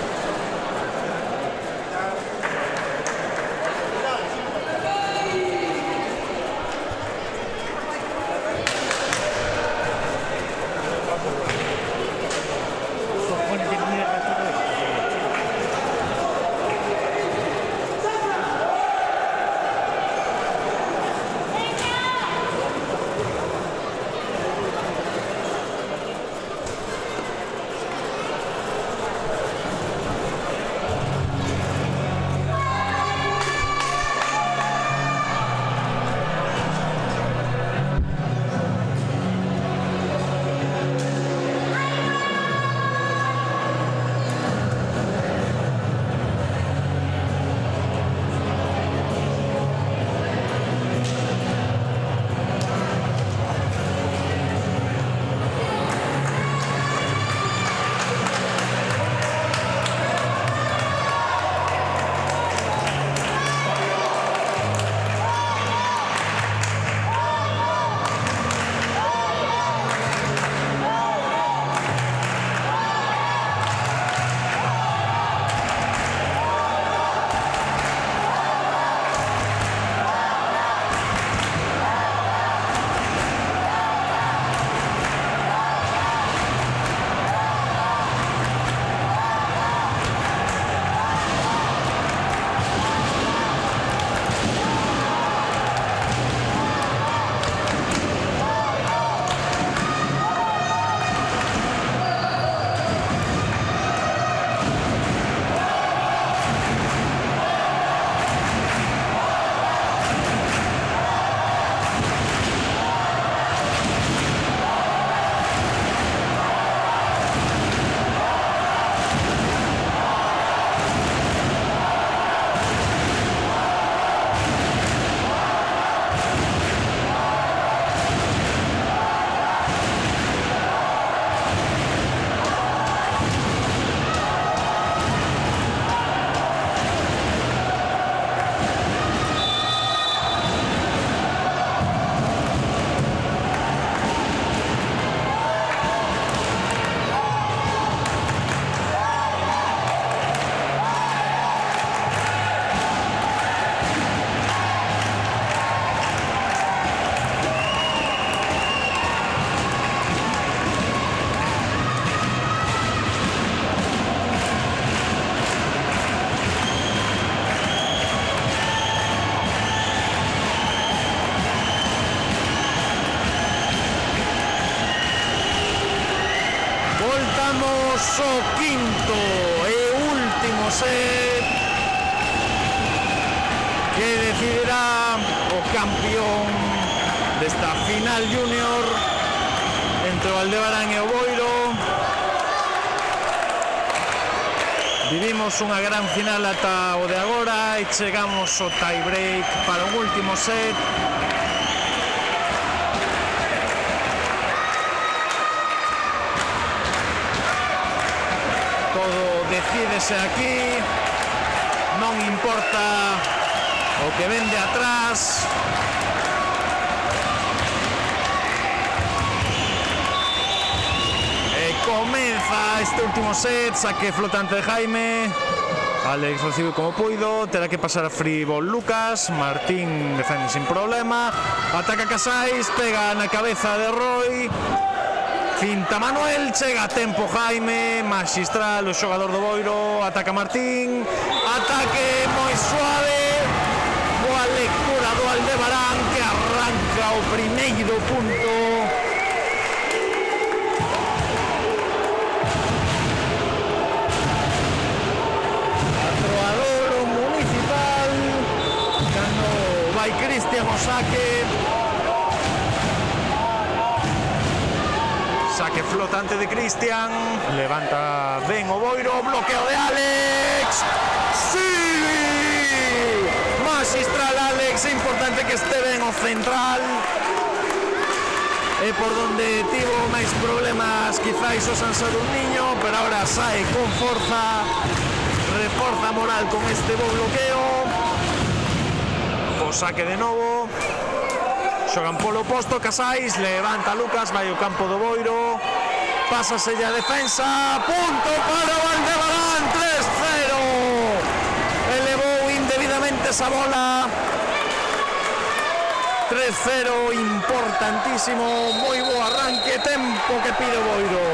S1: o quinto e último set que decidirá o campeón desta final junior entre o Aldebarán e o Boiro. Vivimos unha gran final ata o de agora e chegamos ao tie break para un último set. Todo decídese aquí, non importa o que ven de atrás. Comeza este último set, saque flotante de Jaime. Alex recibe como puido, terá que pasar a free ball Lucas. Martín defende sin problema. Ataca Casais, pega na cabeza de Roy. Finta Manuel, chega a tempo Jaime. Magistral o xogador do Boiro. Ataca Martín. Ataque moi suave. Boa lectura do Aldebarán que arranca o primeiro punto. Cristian o saque flotante de Cristian, levanta ben o Boiro, bloqueo de Alex, sí, magistral Alex, é importante que este ben o central, é por donde tivo máis problemas quizáis o San Sadurniño, pero ahora sae con forza, reforza moral con este bo bloqueo. O saque de novo, xogan polo oposto, Casais, levanta Lucas, vai ao campo do Boiro, pásase a defensa, punto para o Aldebarán, 3-0, elevou indebidamente esa bola, 3-0, importantísimo, moi bo arranque, tempo que pide o Boiro.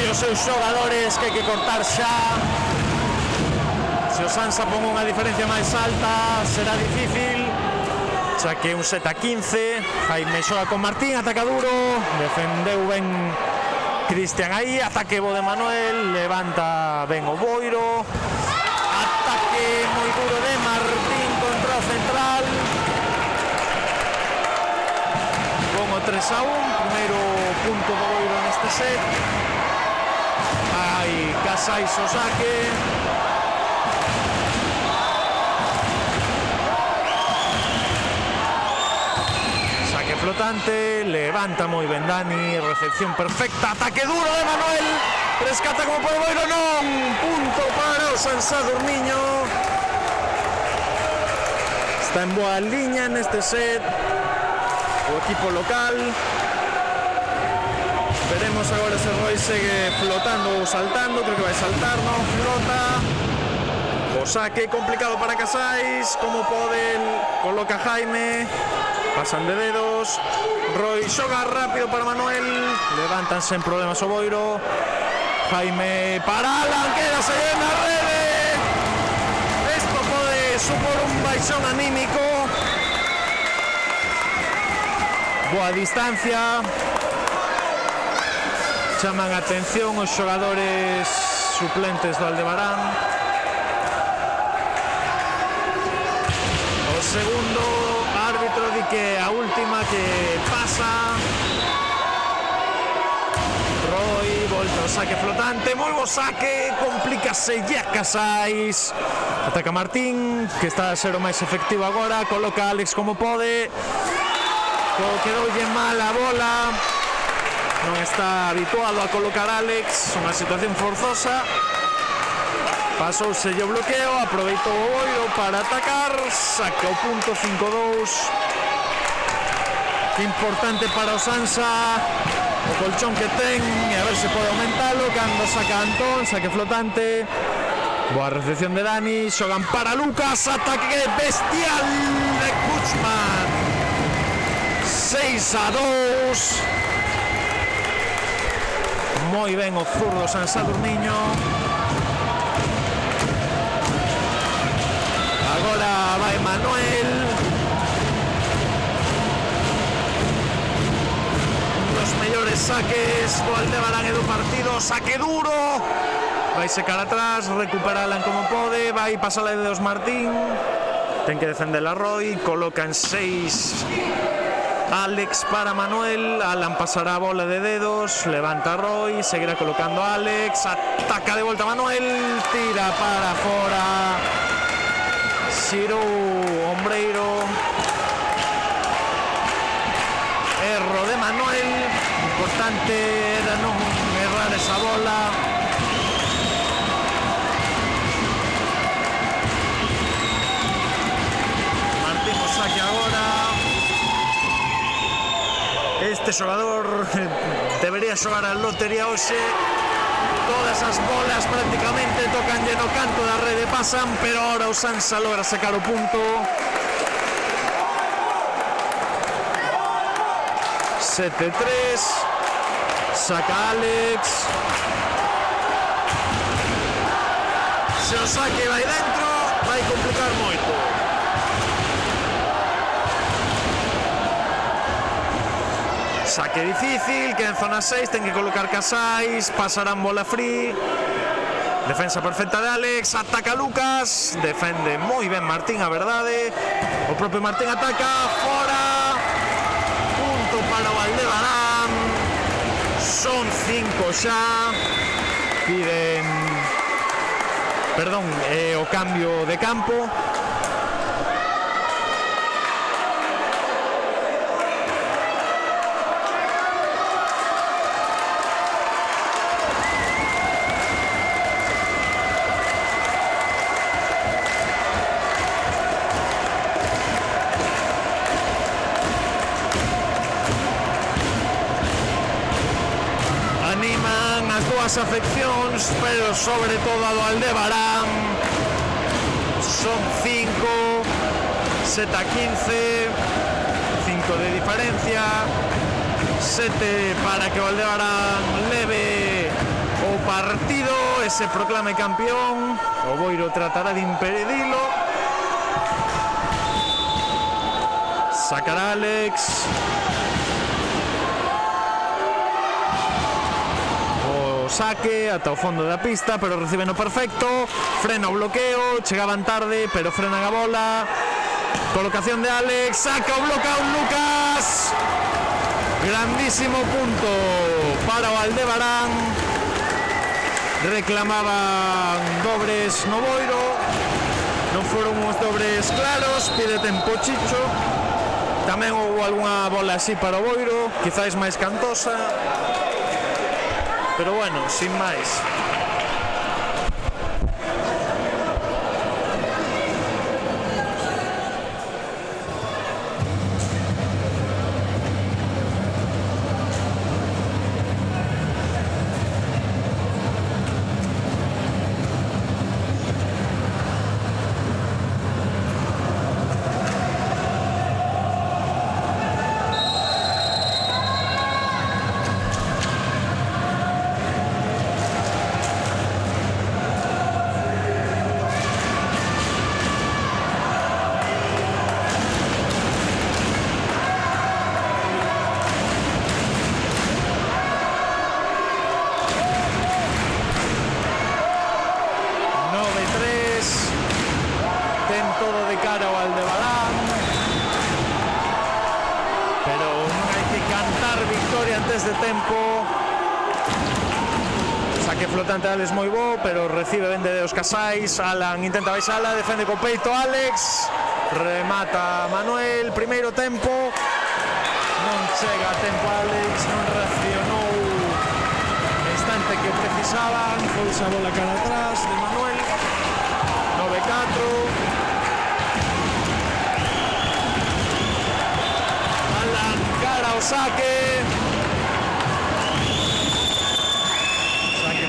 S1: Os seus xogadores que hai que cortar xa. Se o Sansa pon unha diferencia máis alta será difícil, xa que un set a 15. Jaime xoga con Martín, ataca duro, defendeu ben Cristian aí, ataque bo de Manuel, levanta ben o Boiro, ataque moi duro de Martín contra o central, con o 3-1, primeiro punto do Boiro neste set. Aí Casais o saque, saque flotante, levanta moi ben Dani, recepción perfecta, ataque duro de Manuel, rescata como pode Boiro, non, punto para o San Sadurniño. Está en boa liña neste set o equipo local. Veremos agora se Roy segue flotando ou saltando, creo que vai saltar, non flota. O saque complicado para Casais, como poden, coloca Jaime, pasan de dedos, Roy xoga rápido para Manuel, levantan sen problemas o Boiro, Jaime para Alan, quedase na rede, esto pode supor un baixón anímico, boa distancia. Chaman a atención os xogadores suplentes do Aldebarán. O segundo árbitro di que a última que pasa. Roy, volta o saque flotante, moi bo saque, complícase ya Casais. Ataca Martín, que está a ser o máis efectivo agora, coloca a Alex como pode. Quedoulle mal a bola, non está habituado a colocar Alex, unha situación forzosa. Pasouse o bloqueo, aproveitou o Boiro para atacar, saca o punto 5-2. Que importante para o Sansa o colchón que ten, e a ver se pode aumentalo cando saca Antón, saque flotante. Boa recepción de Dani, xogan para Lucas, ataque bestial de Kuchman. 6-2. Moi ben o zurdo San Sadurniño. Agora vai Manuel. Un dos mellores saques do Aldebarán e do partido. Saque duro. Vai secar atrás, recupera Alan como pode. Vai pasar a de Os Martín. Ten que defender a Roy. Coloca en 6 Alex para Manuel. Alan pasará a bola de dedos. Levanta a Roy. Seguirá colocando a Alex. Ataca de volta Manuel. Tira para fora. Xirou Ombreiro. Erro de Manuel. Importante era non errar esa bola. Martín o saque agora. Este xogador debería xogar a lotería hoxe. Todas as bolas prácticamente tocan no canto da rede, pasan, pero ahora o Sansa logra sacar o punto. 7-3. Saca Alex. Se o saque vai dentro, vai complicar moito. Saque difícil, que en zona 6 ten que colocar Casais, pasarán bola free. Defensa perfecta de Alex, ataca Lucas, defende moi ben Martín, a verdade. O propio Martín ataca, fora. Punto para o Aldebarán. Son 5 xa. Piden, perdón, o cambio de campo. As afeccións, pero sobre todo a do Aldebarán. Son 5, 7-15, 5 de diferencia, 7 para que o Aldebarán leve o partido e se proclame campeón. O Boiro tratará de impedilo. Sacará Alex. Saque ata o fondo da pista, pero recibe no perfecto. Frena o bloqueo, chegaban tarde, pero frenan a bola. Colocación de Alex, saca o bloqueo Lucas. Grandísimo punto para o Aldebarán. Reclamaban dobres no Boiro, non foron uns dobres claros, pide tempo Chicho. Tamén houve algunha bola así para o Boiro, quizáis máis cantosa. Pero bueno, sin máis. De tempo. Saque flotante Alex moi bo, pero recibe ben de os Casais. Alan intenta baixala, defende co peito Alex, remata Manuel. Primeiro tempo, non chega a tempo Alex, non reaccionou no instante que o precisaban. Foi esa bola cara atrás de Manuel. 9-4. Alan cara ao saque.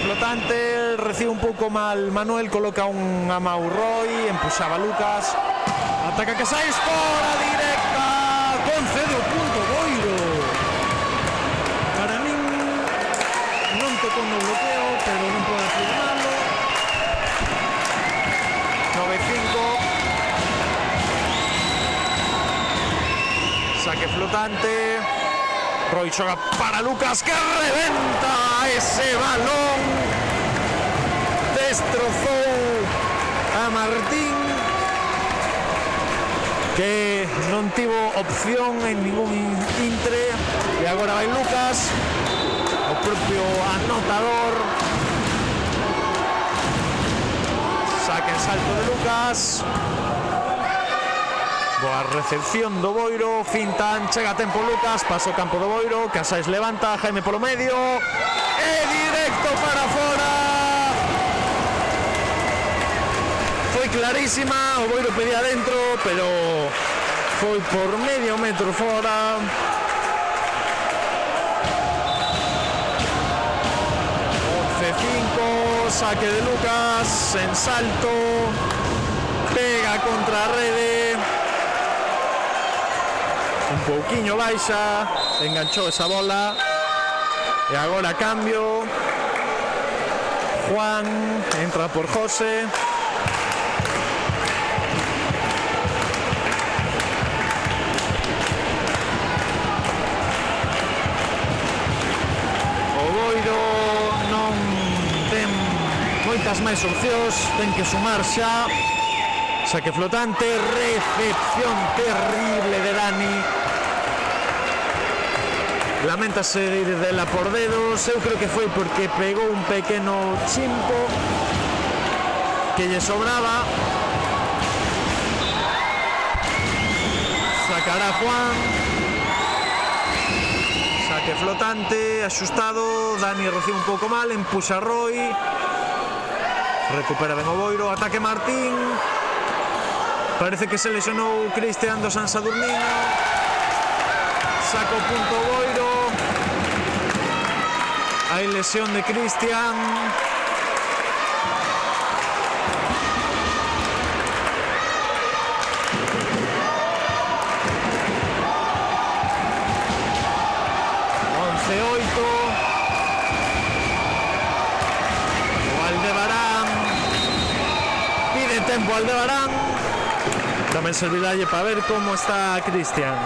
S1: Flotante, recibe un pouco mal Manuel, coloca un a Maurroy, empuxaba Lucas, ataca Casais, fora directa, concede o punto Boiro. Para min non tocou no bloqueo, pero non pode afirmarlo. 9-5. Saque flotante. Roy xoga para Lucas, que reventa ese balón. Destrozou a Martín, que non tivo opción en ningún intre. E agora vai Lucas, o propio anotador. Saque en salto de Lucas. Boa recepción do Boiro, fintan, chega a tempo Lucas, paso o campo do Boiro, Casais levanta, Jaime polo medio, e directo para fora. Foi clarísima, o Boiro pedía dentro, pero foi por medio metro fora. 11-5, saque de Lucas, en salto, pega contra a rede. Un pouquiño baixa, enganchou esa bola. E agora cambio. Juan entra por José. O Boiro non ten moitas máis opcións, ten que sumar xa. Saque flotante, recepción terrible de Dani. Lamentase de ir dela por dedos. Eu creo que foi porque pegou un pequeno chimpo que lle sobraba. Sacará Juan. Saque flotante, axustado. Dani recibe un pouco mal, empuxa Roy. Recupera ben o Boiro, ataque Martín. Parece que se lesionou Cristian do San Sadurniño. Saca o punto Boiro. Hai lesión de Cristian. Tempo Aldebarán. Tamén servidalle para ver como está Cristian.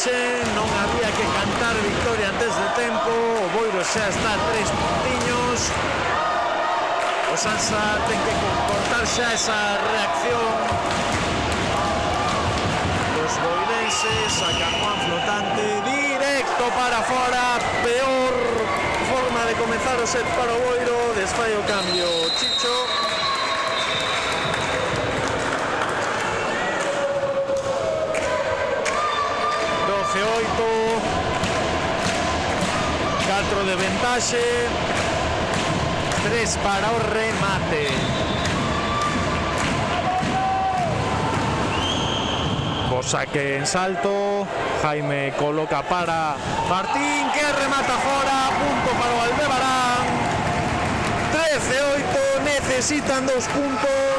S1: Non había que cantar victoria antes de tempo. O Boiro xa está a 3 puntiños. O Sansa ten que comportar xa esa reacción dos boirenses. Saca Juan flotante, directo para fora. Peor forma de comezar o set para o Boiro. Desfai o cambio Chicho. De ventaxe, 3 para o remate. O saque en salto, Jaime coloca para Martín, que remata fora, punto para o Aldebarán. 13-8, necesitan 2 puntos.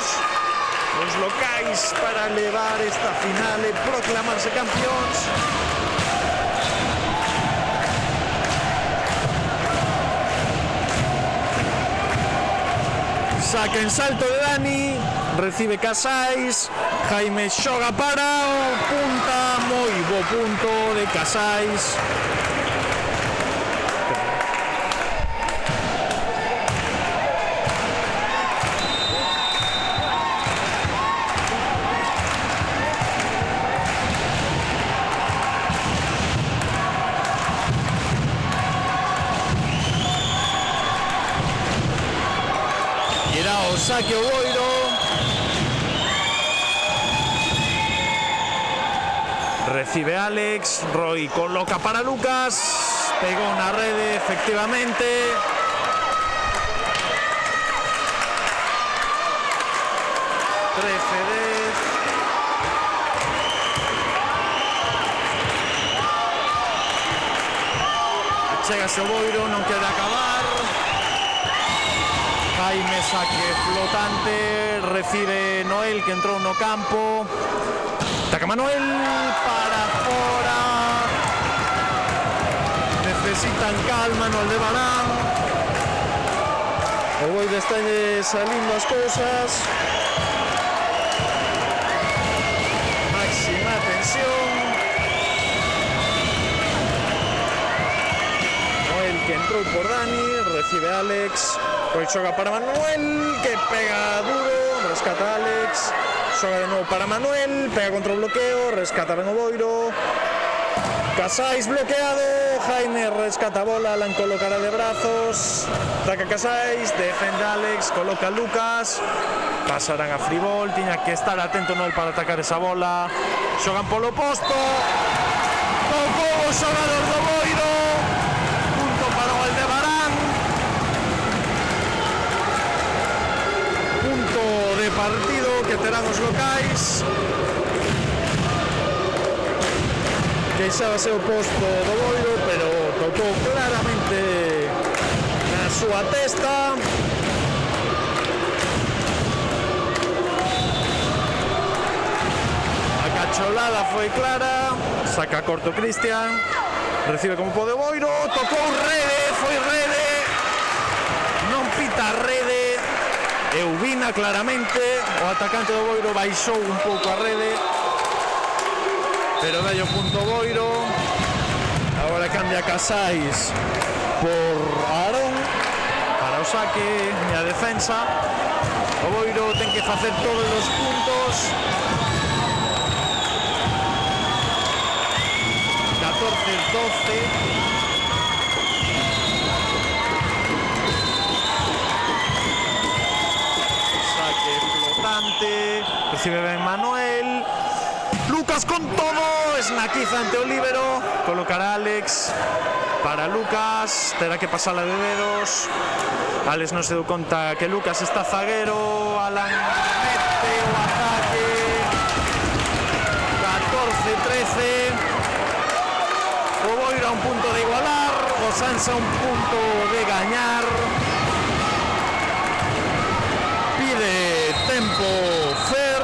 S1: os locais para levar esta final e proclamarse campións. Saca en salto de Dani, recibe Casais, Jaime xoga para o punta, moi bo punto de Casais. Saque o Boiro. Recibe Alex, Roy coloca para Lucas, pegó na rede efectivamente. Chegase o Boiro, non quere acabar. Jaime saque flotante, recibe Noel que entrou no campo. Taca Manuel para fora. Necesitan calma no Aldebarán. O Boiro está salindo as cousas. Máxima tensión. Noel que entrou por Dani, recibe Alex. Hoy xoga para Manuel, que pega duro, rescata Alex. Xoga de novo para Manuel, pega contra o bloqueo, rescata ben o Boiro. Casais bloqueado, Jaime rescata a bola, la colocará de brazos. Ataca Casais, defende Alex, coloca Lucas. Pasarán a Fribol, tiña que estar atento Noel para atacar esa bola. Xogan polo posto. Tocou o xogador do Boiro. Punto para o Aldebarán. De partido que terán os locais. Queixábase o posto do Boiro, pero tocou claramente na súa testa. A cacholada foi clara. Saca corto Cristian, recibe como pode o Boiro, tocou rede, foi rede, non pita rede. Eubina claramente, o atacante do Boiro baixou un pouco a rede, pero dalle o punto Boiro. Agora cambia Casais por Aarón para o saque e a defensa. O Boiro ten que facer todos os puntos. 14-12. Recibe ben Manuel. Lucas con todo, esnaquiza ante o líbero. Colocará Alex para Lucas, terá que pasar a de dedos. Alex non se deu conta que Lucas está zaguero. Alan mete o ataque. 14-13. O Boiro a un punto de igualar, o Sansa a un punto de gañar. Pide tempo Fer.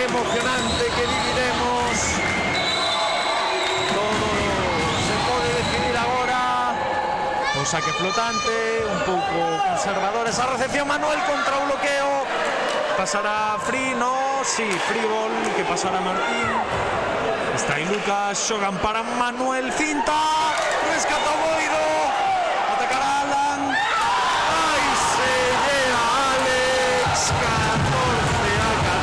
S1: Emocionante que viviremos. Todo se pode decidir agora. O saque flotante, un pouco conservador esa recepción. Manuel contra o bloqueo. Pasará Free, no, sí, Fribol, que pasará Martín. Está aí Lucas, xogan para Manuel, cinta, rescata o Boiro, atacará Alan. Ai, se llega Alex, 14-14.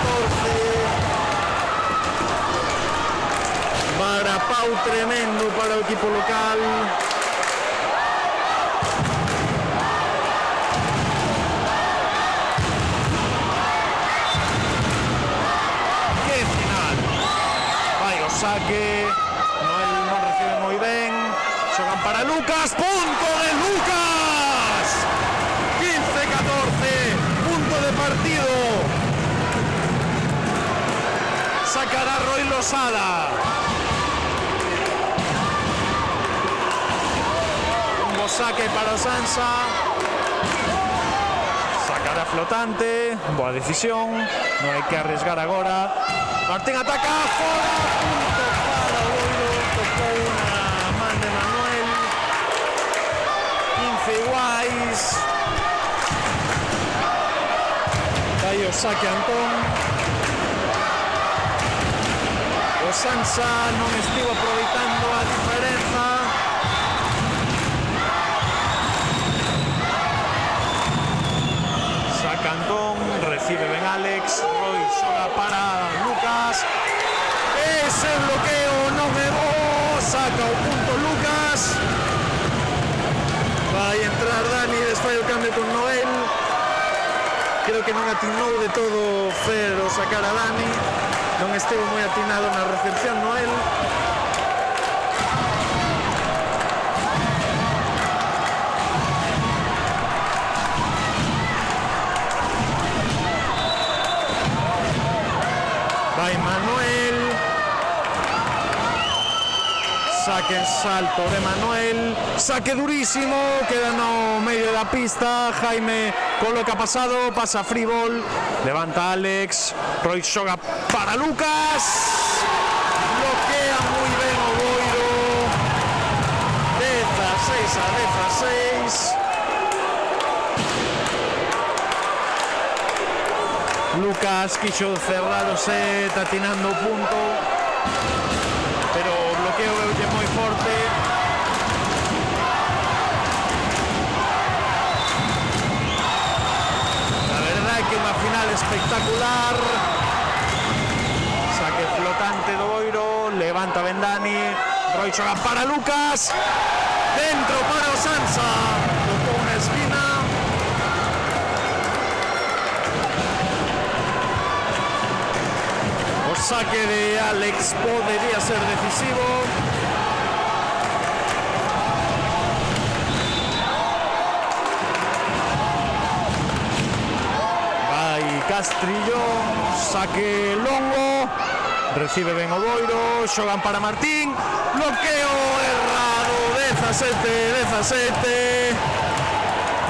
S1: Pau tremendo para o equipo local. Que final. Vai o saque. Noel non recibe moi ben. Xogan para Lucas. Punto de Lucas. 15-14. Punto de partido. Sacará Roy Losada. Un bo saque para o Sansa. Sacará flotante. Boa decisión. Non hai que arriesgar agora. Martín ataca. Fora. Punto para o Boiro. Tocou unha man de Manuel. 15 iguais. Vai o saque Antón. O Sansa non estivo aproveitando a diferenza. Saca Antón, recibe ben Alex. Roy xoga para Lucas. Ese bloqueo non é bo. Saca o punto Lucas. Vai entrar Dani, desfai o cambio con Noel. Creo que non atinou de todo Fer o sacar a Dani. Non estivo moi atinado na recepción Noel. Vai Manuel. Saque en salto de Manuel. Saque durísimo. Queda no medio da pista. Jaime coloca pasado. Pasa Fribol. Levanta Alex. Roy xoga para Lucas. Bloquea moi ben o Boiro. 16-16. Lucas quixo cerrar o set atinando o punto, pero o bloqueo veulle moi forte. La verdad é que unha final espectacular. Saque flotante do Boiro, levanta ben Dani. Roy xoga para Lucas. Dentro para o Sansa. Tocou unha esquina. O saque de Alex podería ser decisivo. Vai Castrillón, saque longo. Recibe ben o Boiro, xogan para Martín. Bloqueo errado, 17-17.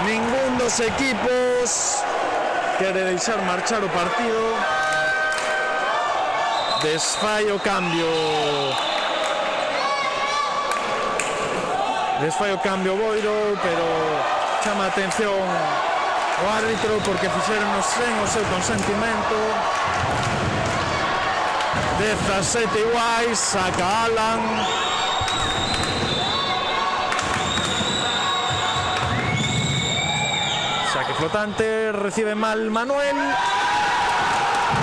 S1: Ningún dos equipos quere deixar marchar o partido. Desfai o cambio. Desfai o cambio Boiro, pero chama a atención o árbitro porque fixeron sen o seu consentimento. 17 iguais, saca Alan. Saque flotante, recibe mal Manuel.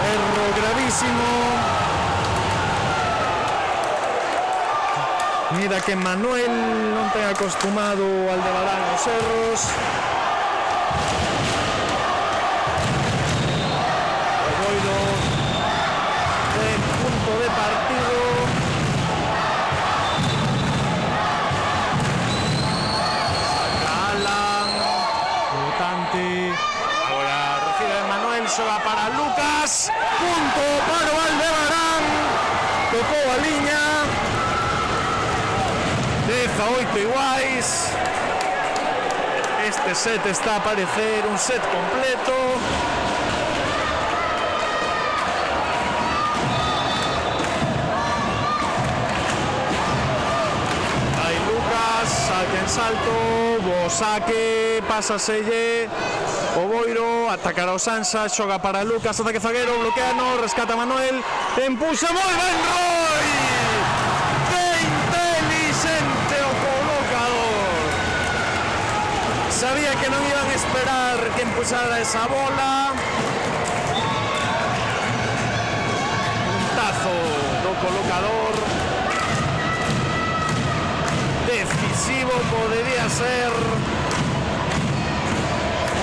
S1: Erro gravísimo. Mira que Manuel non ten acostumado al Aldebarán os erros. O Boiro en punto de partido. Saca Alan. Flotante. Agora recibe Manuel, xoga para Lucas. Punto para o Aldebarán. Tocou a liña. 18 iguais. Este set está a parecer un set completo. Aí Lucas, saque en salto, bo saque, pásaselle o Boiro, atacará o Sansa, xoga para Lucas, ataque zaguero, bloqueano, rescata Manuel, empuxa moi ben Roy. Sabía que non iban a esperar que empuxara esa bola. Puntazo do colocador. longo podería ser.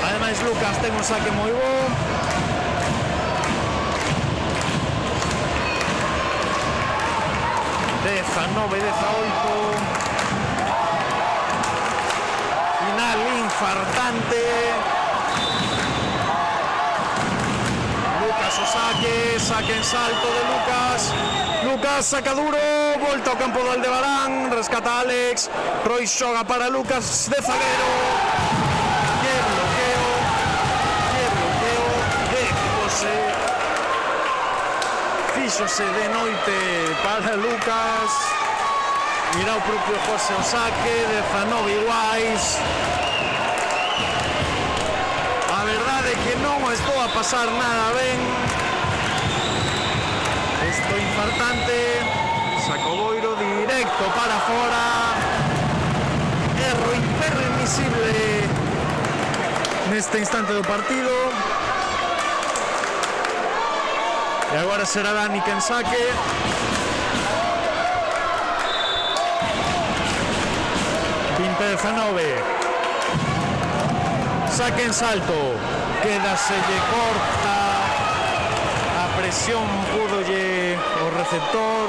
S1: Ademais Lucas ten un saque moi bo. Final infartante. Lucas o saque en salto de Lucas saca duro, volta ao campo do Aldebarán, rescata Alex, Roy xoga para Lucas de zagueiro. Que bloqueo fíxose de noite para Lucas. Mira o propio José o saque, 19 iguais. A verdade é que non estou a pasar nada ben. Estou infartante. Saco Boiro directo para fora. Erro impermisible neste instante do partido. E agora será Dani quen saque. Saque en salto, quedaselle corta a presión, pudolle o receptor.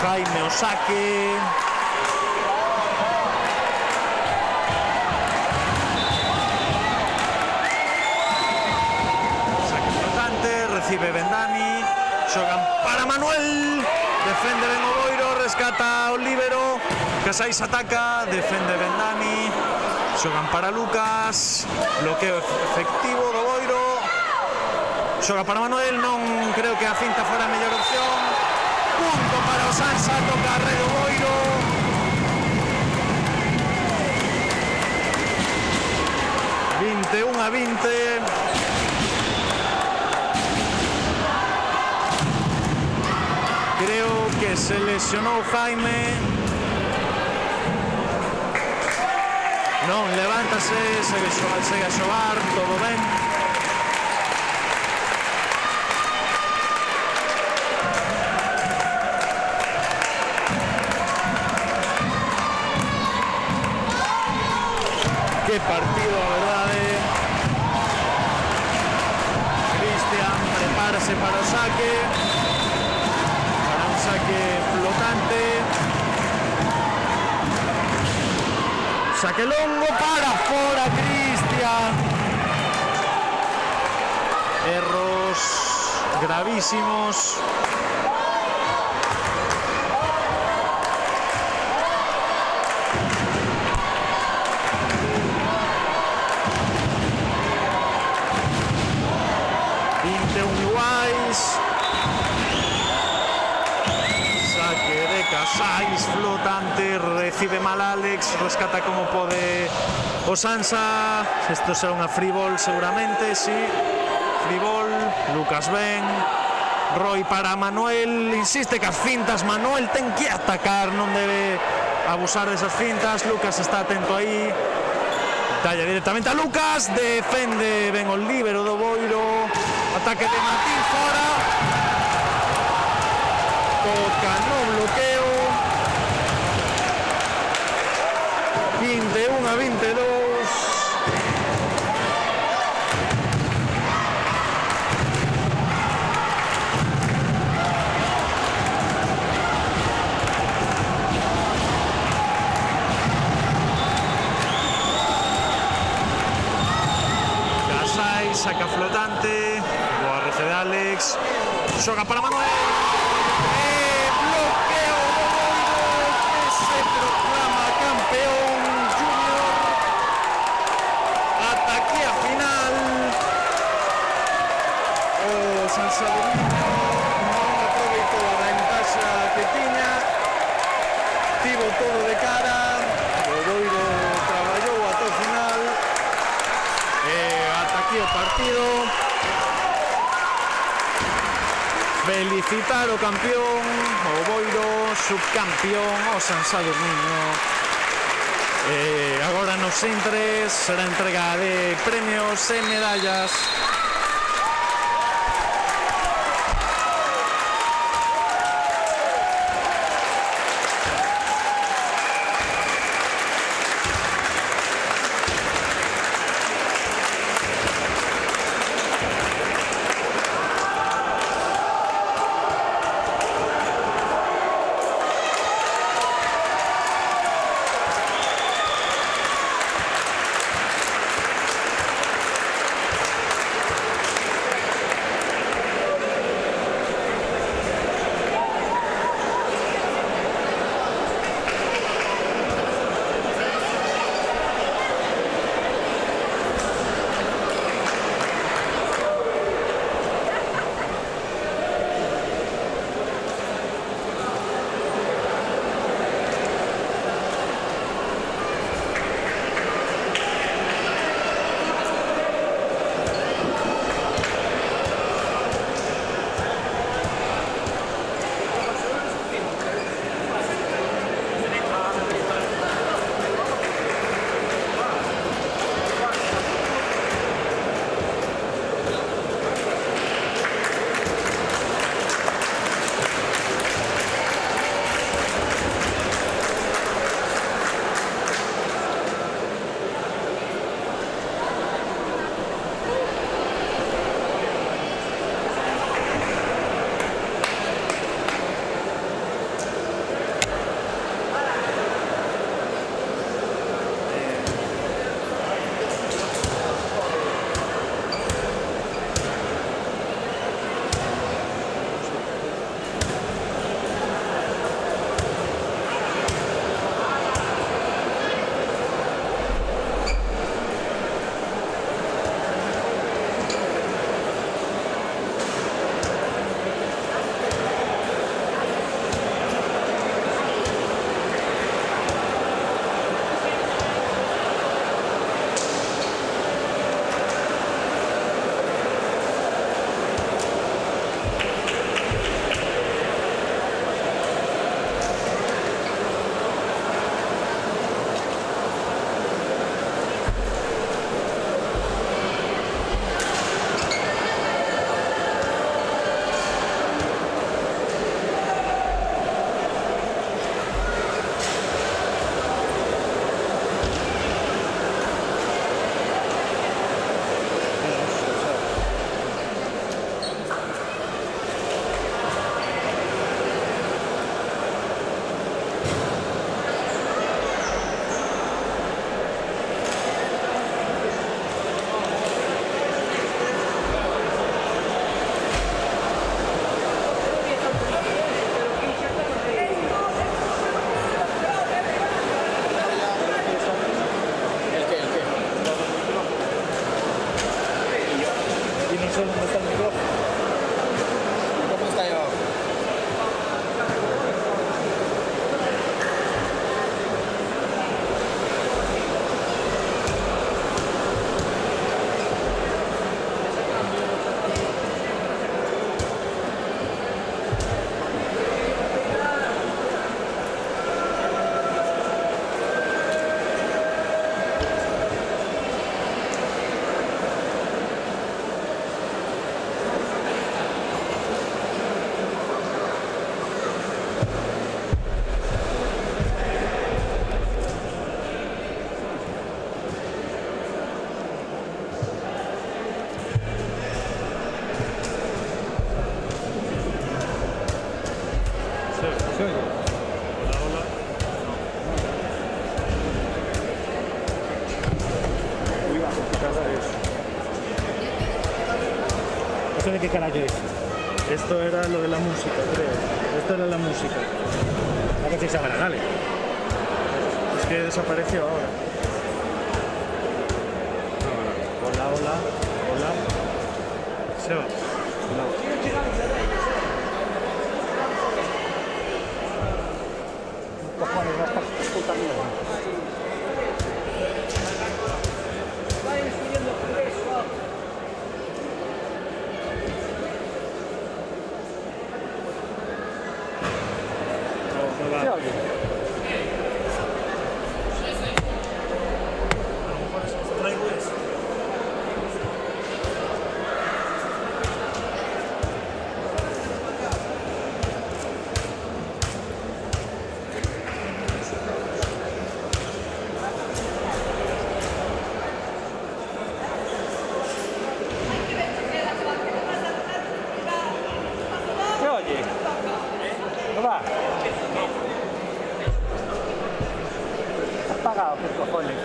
S1: Jaime o saque. Saque flotante, recibe Bendani, xogan para Manuel, defende ben o Boiro, rescata o líbero, Casais ataca, defende Bendani, xogan para Lucas, bloqueo efectivo do Boiro, xoga para Manuel, non creo que a finta fora a mellor opción, punto para o Sansa, toca a red do Boiro. A 20. Creo que se lesionou Jaime. Non, levántase, segue a xogar, todo ben. Que partido, a verdade. Cristian prepárase para o saque. Para un saque flotante. Saque longo para fora, Cristian. Erros gravísimos. Casais flotante, recibe mal Alex, rescata como pode o Sansa. Isto será unha free ball seguramente, sí. Free ball, Lucas ben, Roy para Manuel, insiste que as fintas, Manuel ten que atacar, non debe abusar desas fintas. Lucas está atento aí, talla directamente a Lucas, defende ben o líbero do Boiro, ataque de Martín fora, toca no bloqueo. 21 a 22. Casais saca flotante, boa rece de Alex, xoga para Manuel. Bloqueo do Boiro, que se proclama campeón junior. Ata aquí a final. O San Sadurniño non aproveitou a ventaxa que tiña, tivo todo de cara, o Boiro traballou ata o final. Ata aquí o partido. Felicitar o campeón, o Boiro, subcampeón, o San Sadurniño. Agora nos intres será entrega de premios e medallas.
S2: ¿Eso de qué carajo es?
S1: Esto era lo de la música, creo. Esto era la música.
S2: A ver si sabrá, dale.
S1: Es que desapareció ahora.
S2: Hola, hola, hola.
S1: Seba.
S2: Cojones, no está puta mierda.
S1: No va.
S2: ¿Se oye?
S1: Traigo esto.
S2: ¿Se oye? ¿No va? Apagado, ¿qué cojones?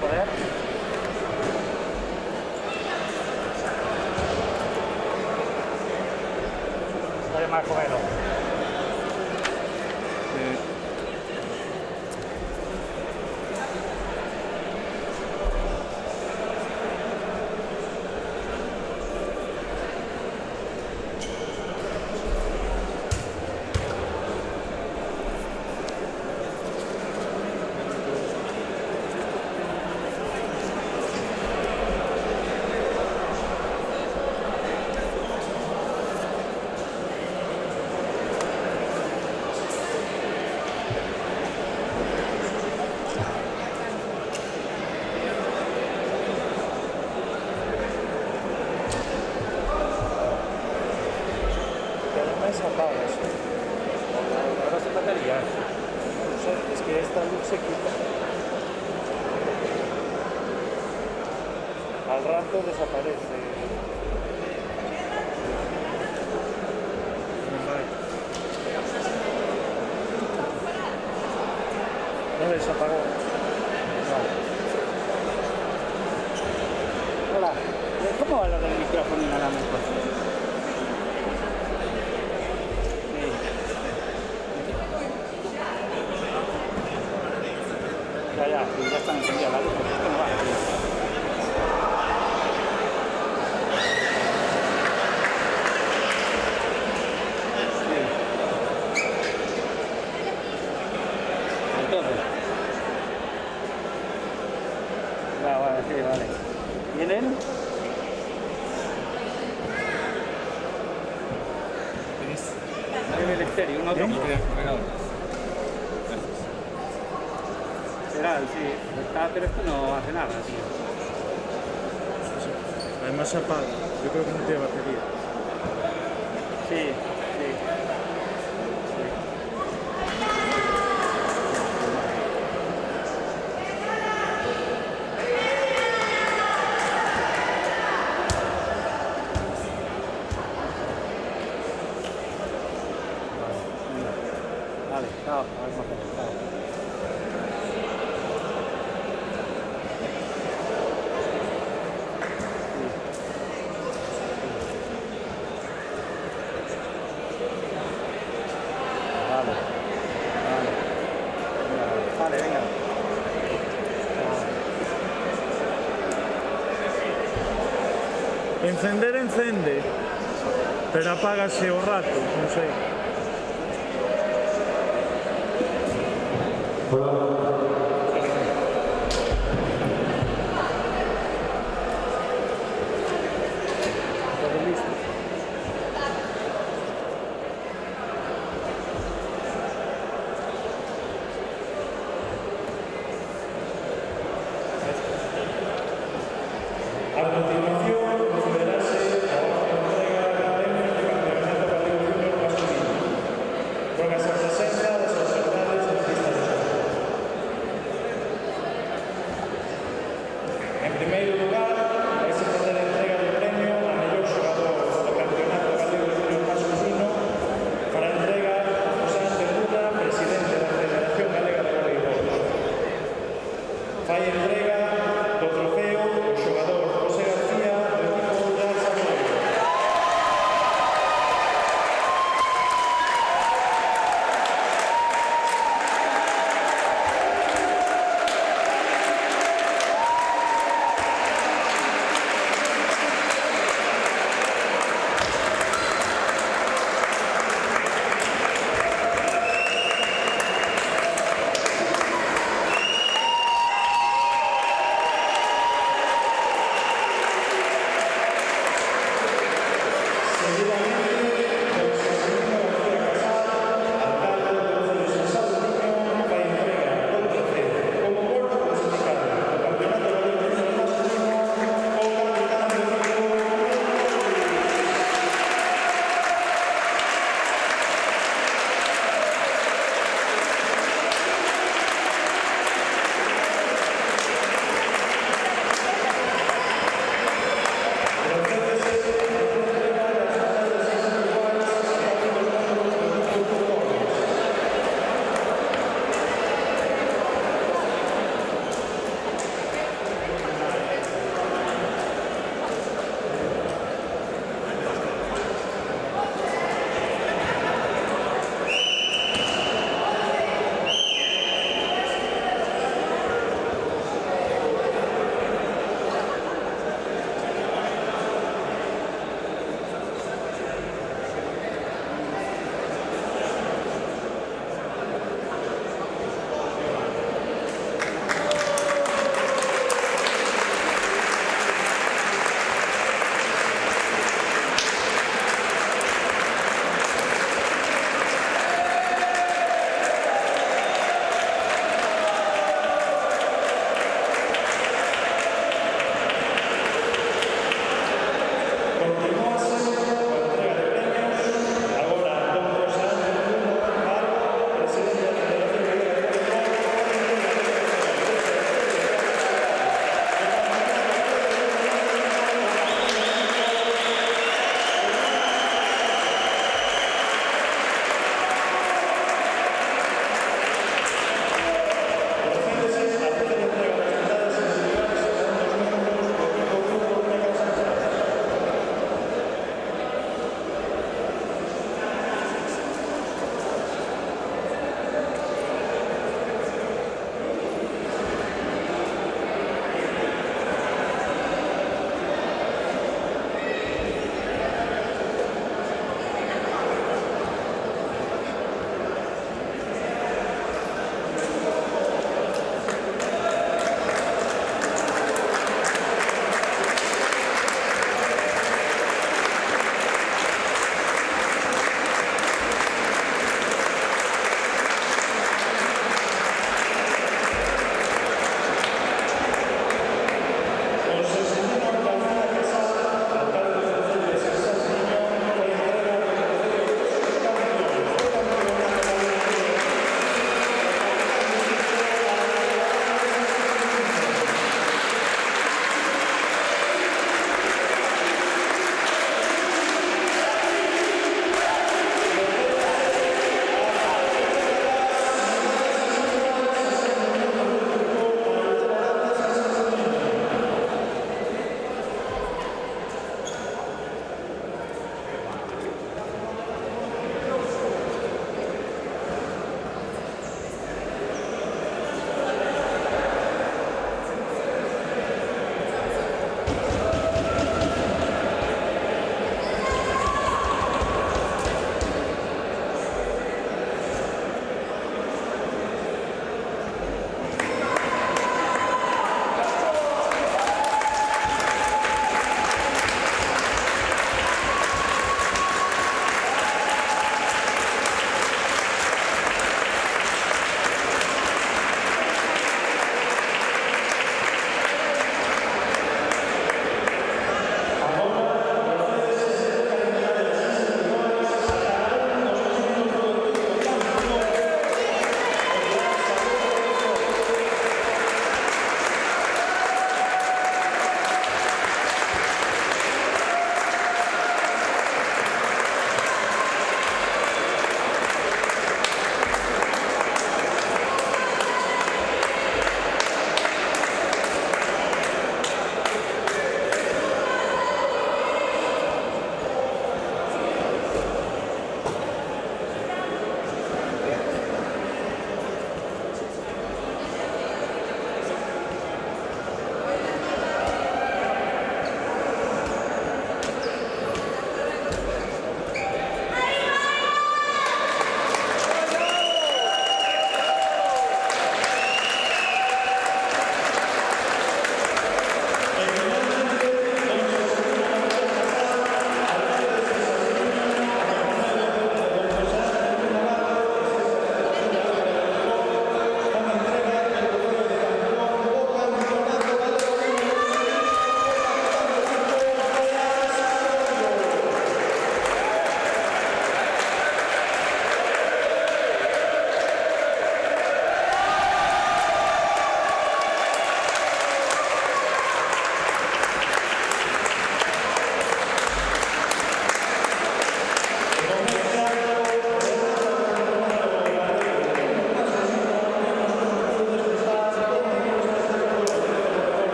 S2: Joder. Dale más comelo.
S1: Pero no es apagas.
S2: Ahora se batería.
S1: No sé, es que esta luz se quita. Al rato desaparece. No desapagó.
S2: Hola. ¿Cómo va lo del micrófono inalámbrico? Ya, ya están encendidas las luces. Esto no va. Entonces. Vale, sí, vale. ¿Vienen? El estéreo, uno otro. Será, sí. Pero esto no hace nada, tío.
S1: Además se apaga. Yo creo que no tiene batería.
S2: Sí, sí. Vale, chao. A ver cómo hacemos. Chao. Vale. Vale. Vale, venga.
S1: Encender, encende. Pero apágase o rato, non sei.